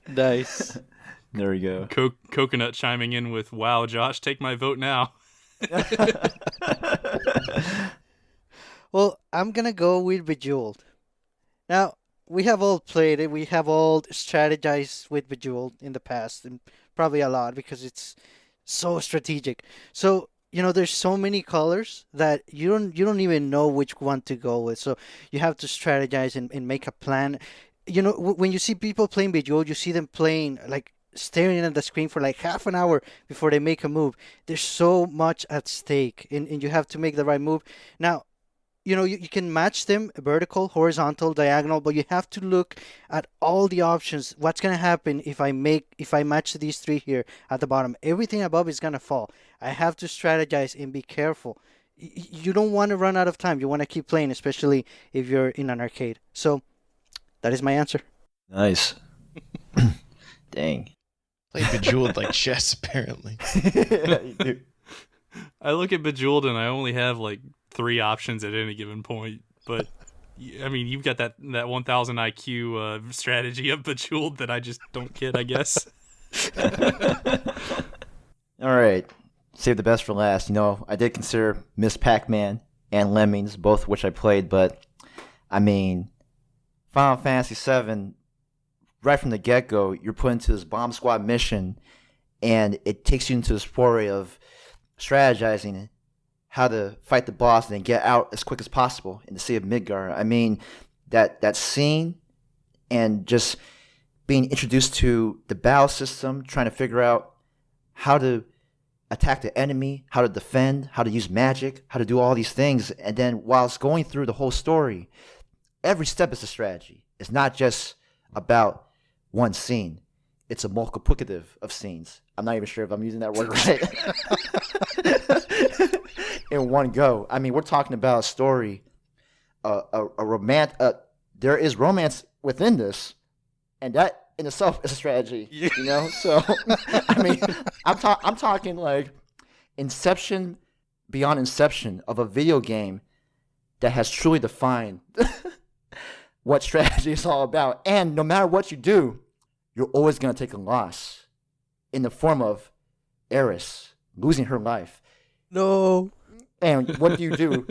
Nice. There we go. Coconut chiming in with, "Wow, Josh, take my vote now." Well, I'm going to go with Bejeweled. Now, we have all played it. We have all strategized with Bejeweled in the past, and probably a lot because it's so strategic. So, you know, there's so many colors that you don't even know which one to go with. So you have to strategize and make a plan. You know, when you see people playing Bejeweled, you see them playing like staring at the screen for like half an hour before they make a move. There's so much at stake, and you have to make the right move. Now, you know, you can match them vertical, horizontal, diagonal, but you have to look at all the options. What's going to happen if I match these three here at the bottom? Everything above is going to fall. I have to strategize and be careful. You don't want to run out of time. You want to keep playing, especially if you're in an arcade. So that is my answer. Nice. Dang. Played Bejeweled like chess, apparently. I look at Bejeweled and I only have like 3 options at any given point, but I mean, you've got that 1000 IQ strategy of Bejeweled that I just don't get, I guess. All right, save the best for last. You know, I did consider Miss Pac-Man and Lemmings, both which I played, but I mean, Final Fantasy VII, right from the get-go, you're put into this bomb squad mission, and it takes you into this foray of strategizing how to fight the boss and then get out as quick as possible in the Sea of Midgar. I mean, that scene and just being introduced to the battle system, trying to figure out how to attack the enemy, how to defend, how to use magic, how to do all these things. And then whilst going through the whole story, every step is a strategy. It's not just about one scene. It's a multiplicative of scenes. I'm not even sure if I'm using that word right. In one go. I mean, we're talking about a story, a romance. There is romance within this, and that in itself is a strategy. You know, so I mean, I'm talking like inception beyond inception of a video game that has truly defined what strategy is all about. And no matter what you do, you're always gonna take a loss in the form of Eris losing her life. No. And what do you do?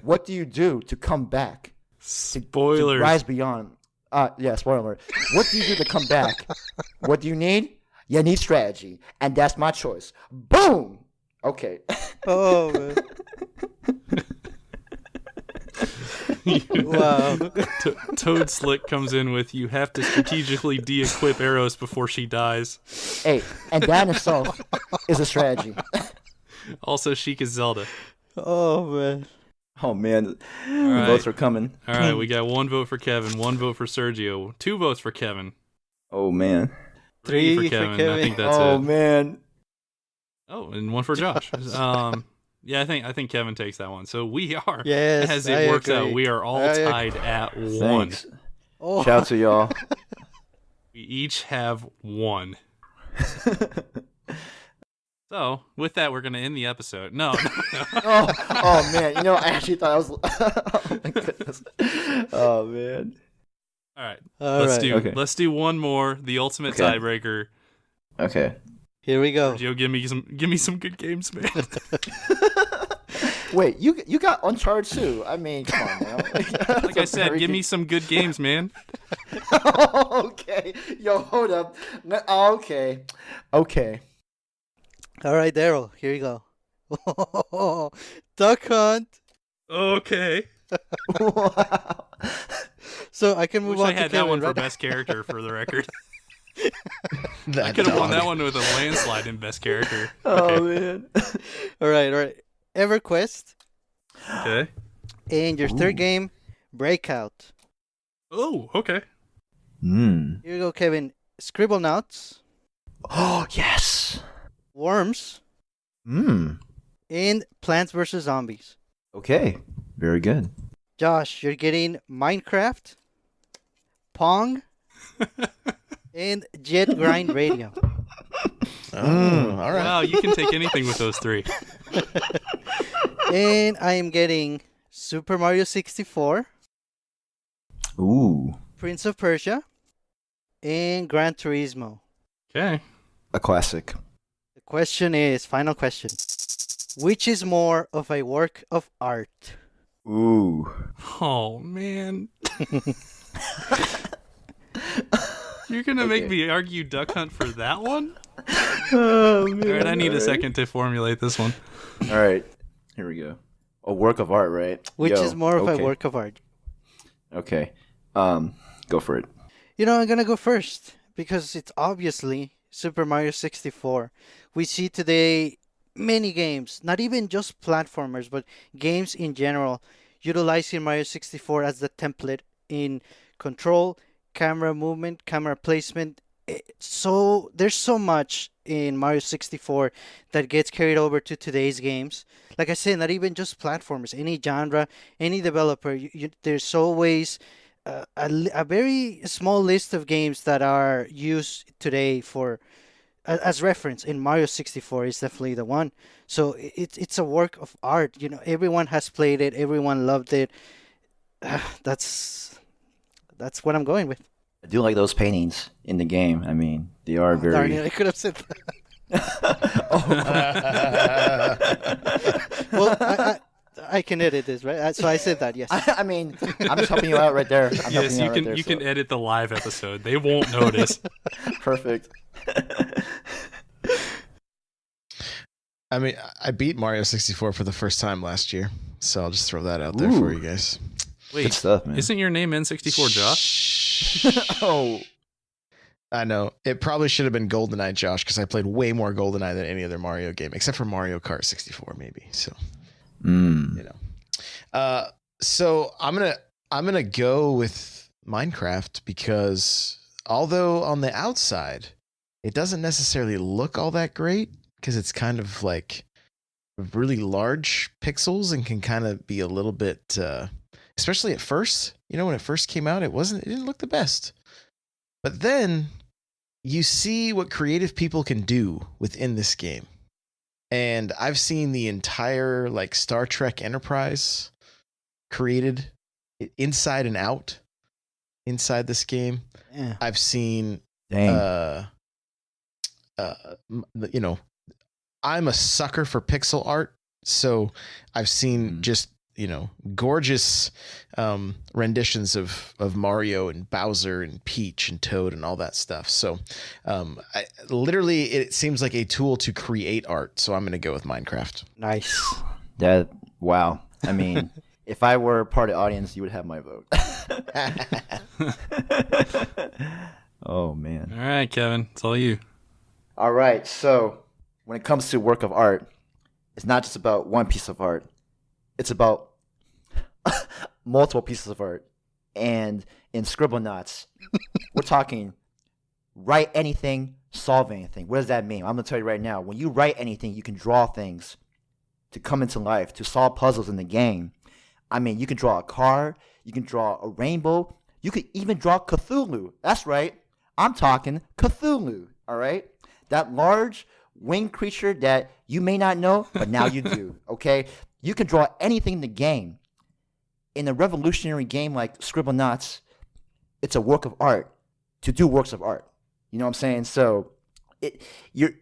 What do you do to come back? Spoilers. To rise beyond. Yeah, spoiler alert. What do you do to come back? What do you need? You need strategy. And that's my choice. Boom! Okay. Oh, man. Wow. Toad Slick comes in with, "You have to strategically de-equip Eros before she dies." Hey, and that in itself is a strategy. Also, Sheik is Zelda. Oh, man. Oh, man. All right. Votes are coming. All right, we got 1 vote for Kevin, 1 vote for Sergio, 2 votes for Kevin. Oh man. 3 3 for for Kevin. I Kevin. think that's Oh it. man. Oh, and 1 for Josh. Yeah, I think Kevin takes that one. So we are, Yes, as I it works out, agree. we are all I agree. tied at 1. Thanks. Oh. Shout out to y'all. We each have 1. So with that, we're gonna end the episode. No. oh man, you know, I actually thought I was. Oh my goodness. Oh man. All right. All right. Okay. Let's do one more. The ultimate Okay. tiebreaker. Okay. Here we go. Joe, give me some good games, man. Wait, you got Uncharted too? I mean, come on, man. Like I said, give me some good games, man. Okay. Yo, hold up. Okay. Okay. All right, Daryl. Here you go. Duck Hunt. Okay. Wow. So I can move Wish on I to had Kevin, that one for right? best character for the record. I That could have won dog. that one with a landslide in best character. Oh Okay. man. All right. EverQuest. Okay. And your third game, Breakout. Oh, okay. Hmm. Here you go, Kevin. Scribblenauts, Oh yes. Worms, Hmm. and Plants vs. Zombies. Okay. Very good. Josh, you're getting Minecraft, Pong, and Jet Grind Radio. Oh, all right. Wow, you can take anything with those 3. And I am getting Super Mario 64, Ooh. Prince of Persia, and Gran Turismo. Okay. A classic. The question is, final question. Which is more of a work of art? Ooh. Oh man. You're gonna make me argue Duck Hunt for that one? Oh All right, I need a second to formulate this one. All right. Here we go. A work of art, right? Which Yo, is more of okay. a work of art? Okay. Go for it. You know, I'm gonna go first because it's obviously Super Mario 64. We see today many games, not even just platformers, but games in general, utilizing Mario 64 as the template in control, camera movement, camera placement. So there's so much in Mario 64 that gets carried over to today's games. Like I said, not even just platformers, any genre, any developer, there's always a very small list of games that are used today for as reference, and Mario 64 is definitely the one. So it's a work of art. You know, everyone has played it, everyone loved it. That's what I'm going with. I do like those paintings in the game. I mean, they are very. Darn it, I could have said that. Well, I can edit this, right? So I said that, yes. I mean, I'm just helping you out right there. I'm Yes, helping you out can right there, you so- can edit the live episode. They won't notice. Perfect. I mean, I beat Mario 64 for the first time last year, so I'll just throw that out there for Ooh. you guys. Good Wait, stuff, man. isn't your name N64 Josh? Oh, I know. It probably should have been GoldenEye, Josh, because I played way more GoldenEye than any other Mario game, except for Mario Kart 64, maybe. So, you know. So I'm gonna go with Minecraft because although on the outside it doesn't necessarily look all that great because it's kind of like really large pixels and can kind of be a little bit, especially at first. You know, when it first came out, it didn't look the best. But then you see what creative people can do within this game. And I've seen the entire like Star Trek Enterprise created inside and out inside this game. Yeah. I've seen dang. you know, I'm a sucker for pixel art, so I've seen just, you know, gorgeous renditions of Mario and Bowser and Peach and Toad and all that stuff. So literally it seems like a tool to create art, so I'm going to go with Minecraft. Nice. Wow. I mean, if I were part of the audience, you would have my vote. Oh, man. All right, Kevin, it's all you. All right. So when it comes to work of art, it's not just about one piece of art. It's about multiple pieces of art. And in Scribblenauts, we're talking write anything, solve anything. What does that mean? I'm going to tell you right now. When you write anything, you can draw things to come into life, to solve puzzles in the game. I mean, you can draw a car, you can draw a rainbow, you could even draw Cthulhu. That's right. I'm talking Cthulhu, all right? That large winged creature that you may not know, but now you do, okay? You can draw anything in the game. In a revolutionary game like Scribblenauts, it's a work of art to do works of art. You know what I'm saying? So you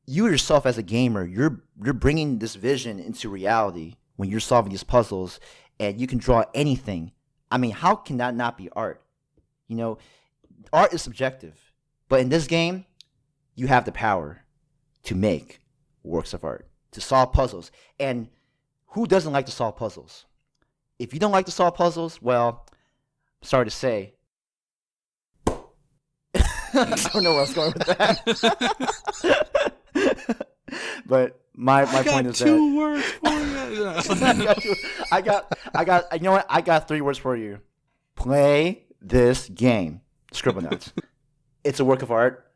yourself as a gamer, you're bringing this vision into reality when you're solving these puzzles, and you can draw anything. I mean, how can that not be art? You know, art is subjective, but in this game, you have the power to make works of art, to solve puzzles. And who doesn't like to solve puzzles? If you don't like to solve puzzles, well, I'm sorry to say, I don't know where I was going with that. But my point is that I got 2 words for you. you know what? I got 3 words for you. Play this game, Scribblenauts. It's a work of art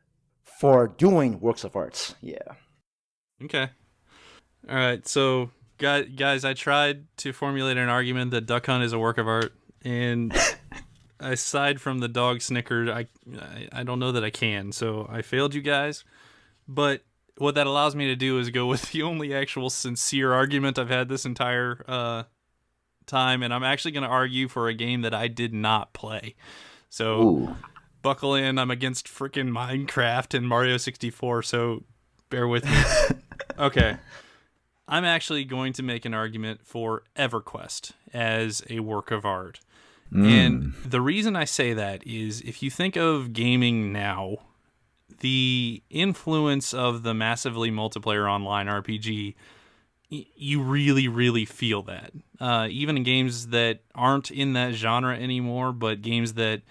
for doing works of arts. Yeah. Okay. All right. So, guys, I tried to formulate an argument that Duck Hunt is a work of art, and aside from the dog snicker, I don't know that I can. So I failed you guys. But what that allows me to do is go with the only actual sincere argument I've had this entire time, and I'm actually going to argue for a game that I did not play. So Ooh. Buckle in. I'm against freaking Minecraft and Mario 64, so bear with me. Okay. I'm actually going to make an argument for EverQuest as a work of art. And the reason I say that is if you think of gaming now, the influence of the massively multiplayer online RPG, you really, really feel that. Even in games that aren't in that genre anymore, but games that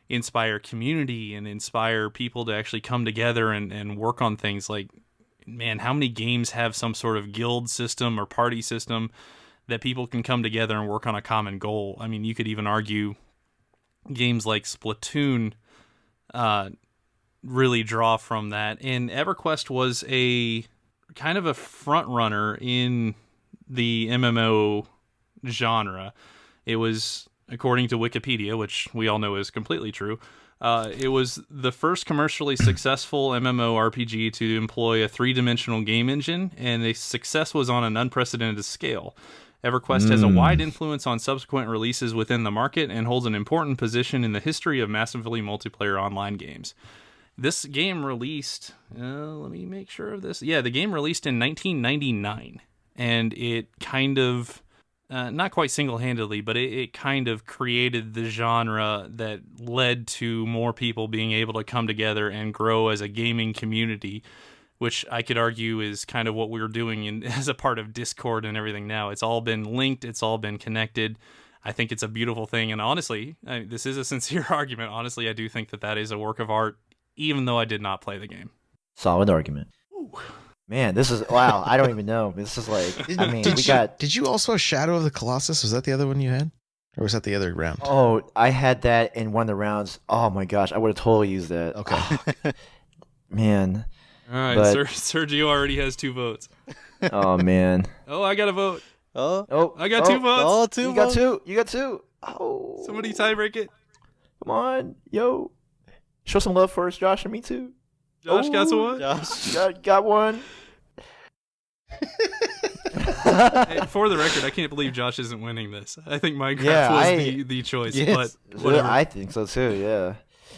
inspire community and inspire people to actually come together and work on things. Like, man, how many games have some sort of guild system or party system that people can come together and work on a common goal? I mean, you could even argue games like Splatoon really draw from that. And EverQuest was a kind of a front runner in the MMO genre. It was, according to Wikipedia, which we all know is completely true, it was the first commercially successful MMORPG to employ a 3-dimensional game engine, and the success was on an unprecedented scale. EverQuest has a wide influence on subsequent releases within the market and holds an important position in the history of massively multiplayer online games. This game released, let me make sure of this. Yeah, the game released in 1999, and it kind of, not quite single-handedly, but it kind of created the genre that led to more people being able to come together and grow as a gaming community, which I could argue is kind of what we're doing as a part of Discord and everything now. It's all been linked. It's all been connected. I think it's a beautiful thing. And honestly, this is a sincere argument. Honestly, I do think that is a work of art, even though I did not play the game. Solid argument. Ooh. Man, this is, wow, I don't even know. This is like, I mean, Did you also have Shadow of the Colossus? Was that the other one you had? Or was that the other round? Oh, I had that in one of the rounds. Oh my gosh, I would have totally used that. Okay. Man. All right, Sergio already has 2 votes. Oh, man. Oh, I got a vote. Oh, I got 2 votes. Oh, 2 votes. You got two. Oh. Somebody tiebreak it. Come on. Yo. Show some love for us, Josh, and me too. Josh got one. Josh. Got one. Hey, for the record, I can't believe Josh isn't winning this. I think Minecraft was the choice, yes. but whatever. I think so too, yeah.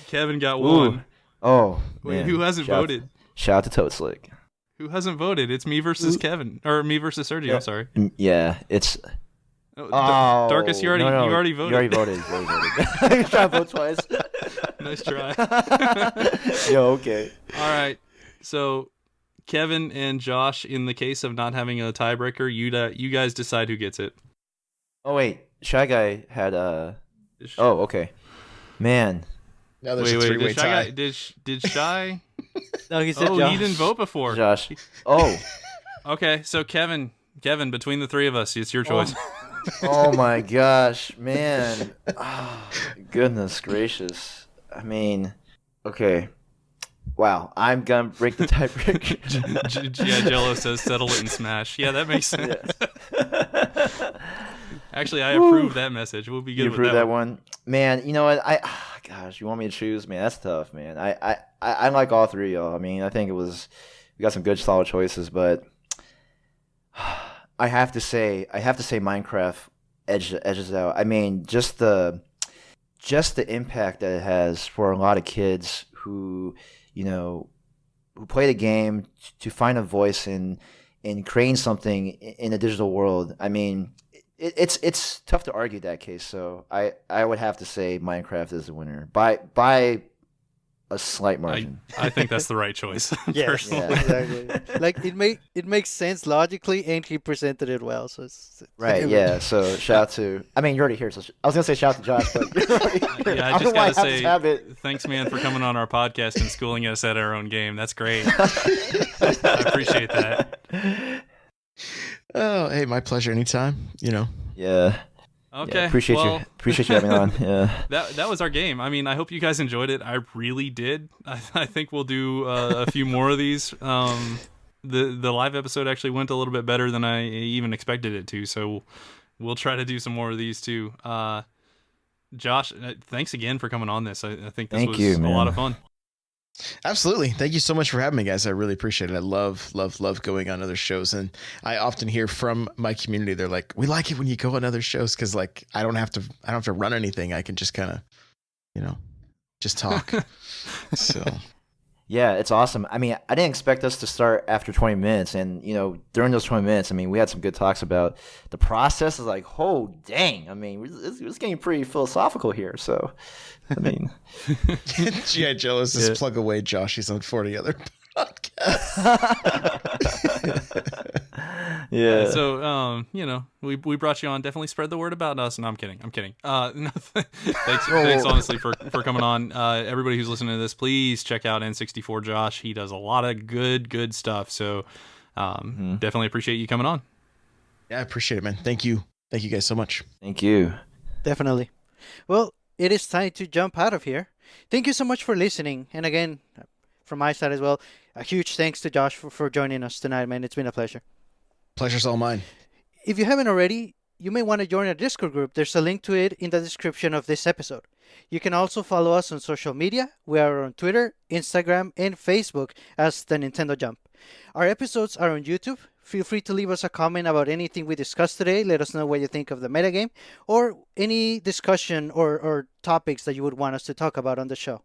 Kevin got Ooh. 1. Oh, Wait, man. who hasn't voted? Shout out to Toad Slick. Who hasn't voted? It's me versus Kevin, or me versus Sergio. Yeah. I'm sorry. Yeah, it's. Darkus, you already voted. You already voted. You trying to vote twice. Nice try. Yo, okay. All right. So, Kevin and Josh, in the case of not having a tiebreaker, you guys decide who gets it. Oh wait, Shy Guy had Oh, okay. Man. Now there's a 3-way tie. Did Shy? No, he said Oh, Josh. he didn't vote before. Josh. Oh. Okay, so Kevin, between the 3 of us, it's your choice. Oh my gosh, man. Oh, goodness gracious. I mean, okay. wow, I'm gonna break the tiebreaker. Yeah, Jello says settle it and smash. Yeah, that makes sense. Yeah. Actually, I approve that message. We'll be good You with approve that that one, man. You know what? Gosh, you want me to choose, man? That's tough, man. I like all three, y'all. I mean, I think we got some good, solid choices, but I have to say Minecraft edges out. I mean, just the impact that it has for a lot of kids who play the game to find a voice in creating something in a digital world. I mean, it's tough to argue that case. So I would have to say Minecraft is the winner by a slight margin. I think that's the right choice. Yes, Personally. exactly. Like it makes sense logically, and he presented it well. So it's Right, yeah. So shout out to. I mean, you're already here. So I was gonna say shout out to Josh, but you're already here. Yeah, I just gotta say, thanks, man, for coming on our podcast and schooling us at our own game. That's great. I appreciate that. Oh, hey, my pleasure. Anytime. Yeah. Okay. Yeah, appreciate you having me on. Yeah. That was our game. I mean, I hope you guys enjoyed it. I really did. I think we'll do a few more of these. The live episode actually went a little bit better than I even expected it to, so we'll try to do some more of these too. Josh, thanks again for coming on this. I think this was a lot of fun. Absolutely. Thank you so much for having me, guys. I really appreciate it. I love going on other shows. And I often hear from my community, they're like, we like it when you go on other shows. Cause like, I don't have to run anything. I can just kind of, just talk. So yeah, it's awesome. I mean, I didn't expect us to start after 20 minutes. And, during those 20 minutes, I mean, we had some good talks about the process. Is like, oh, dang. I mean, it's getting pretty philosophical here. So, I mean. Yeah, jealous. Just plug away, Josh. He's on 40 other podcasts. Yeah. So, we brought you on. Definitely spread the word about us. No, I'm kidding. No, thanks honestly for coming on. Everybody who's listening to this, please check out N64 Josh. He does a lot of good stuff. So, definitely appreciate you coming on. Yeah, I appreciate it, man. Thank you guys so much. Thank you. Definitely. Well, it is time to jump out of here. Thank you so much for listening. And again, from my side as well, a huge thanks to Josh for joining us tonight, man. It's been a pleasure. Pleasure's all mine. If you haven't already, you may want to join our Discord group. There's a link to it in the description of this episode. You can also follow us on social media. We are on Twitter, Instagram, and Facebook as the Nintendo Jump. Our episodes are on YouTube. Feel free to leave us a comment about anything we discussed today. Let us know what you think of the metagame or any discussion or topics that you would want us to talk about on the show.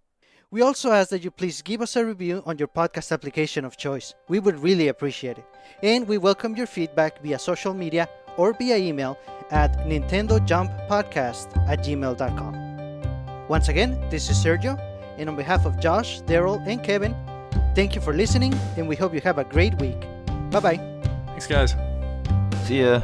We also ask that you please give us a review on your podcast application of choice. We would really appreciate it. And we welcome your feedback via social media or via email at NintendoJumpPodcast@gmail.com. Once again, this is Sergio, and on behalf of Josh, Daryl, and Kevin, thank you for listening, and we hope you have a great week. Bye-bye. Thanks, guys. See ya.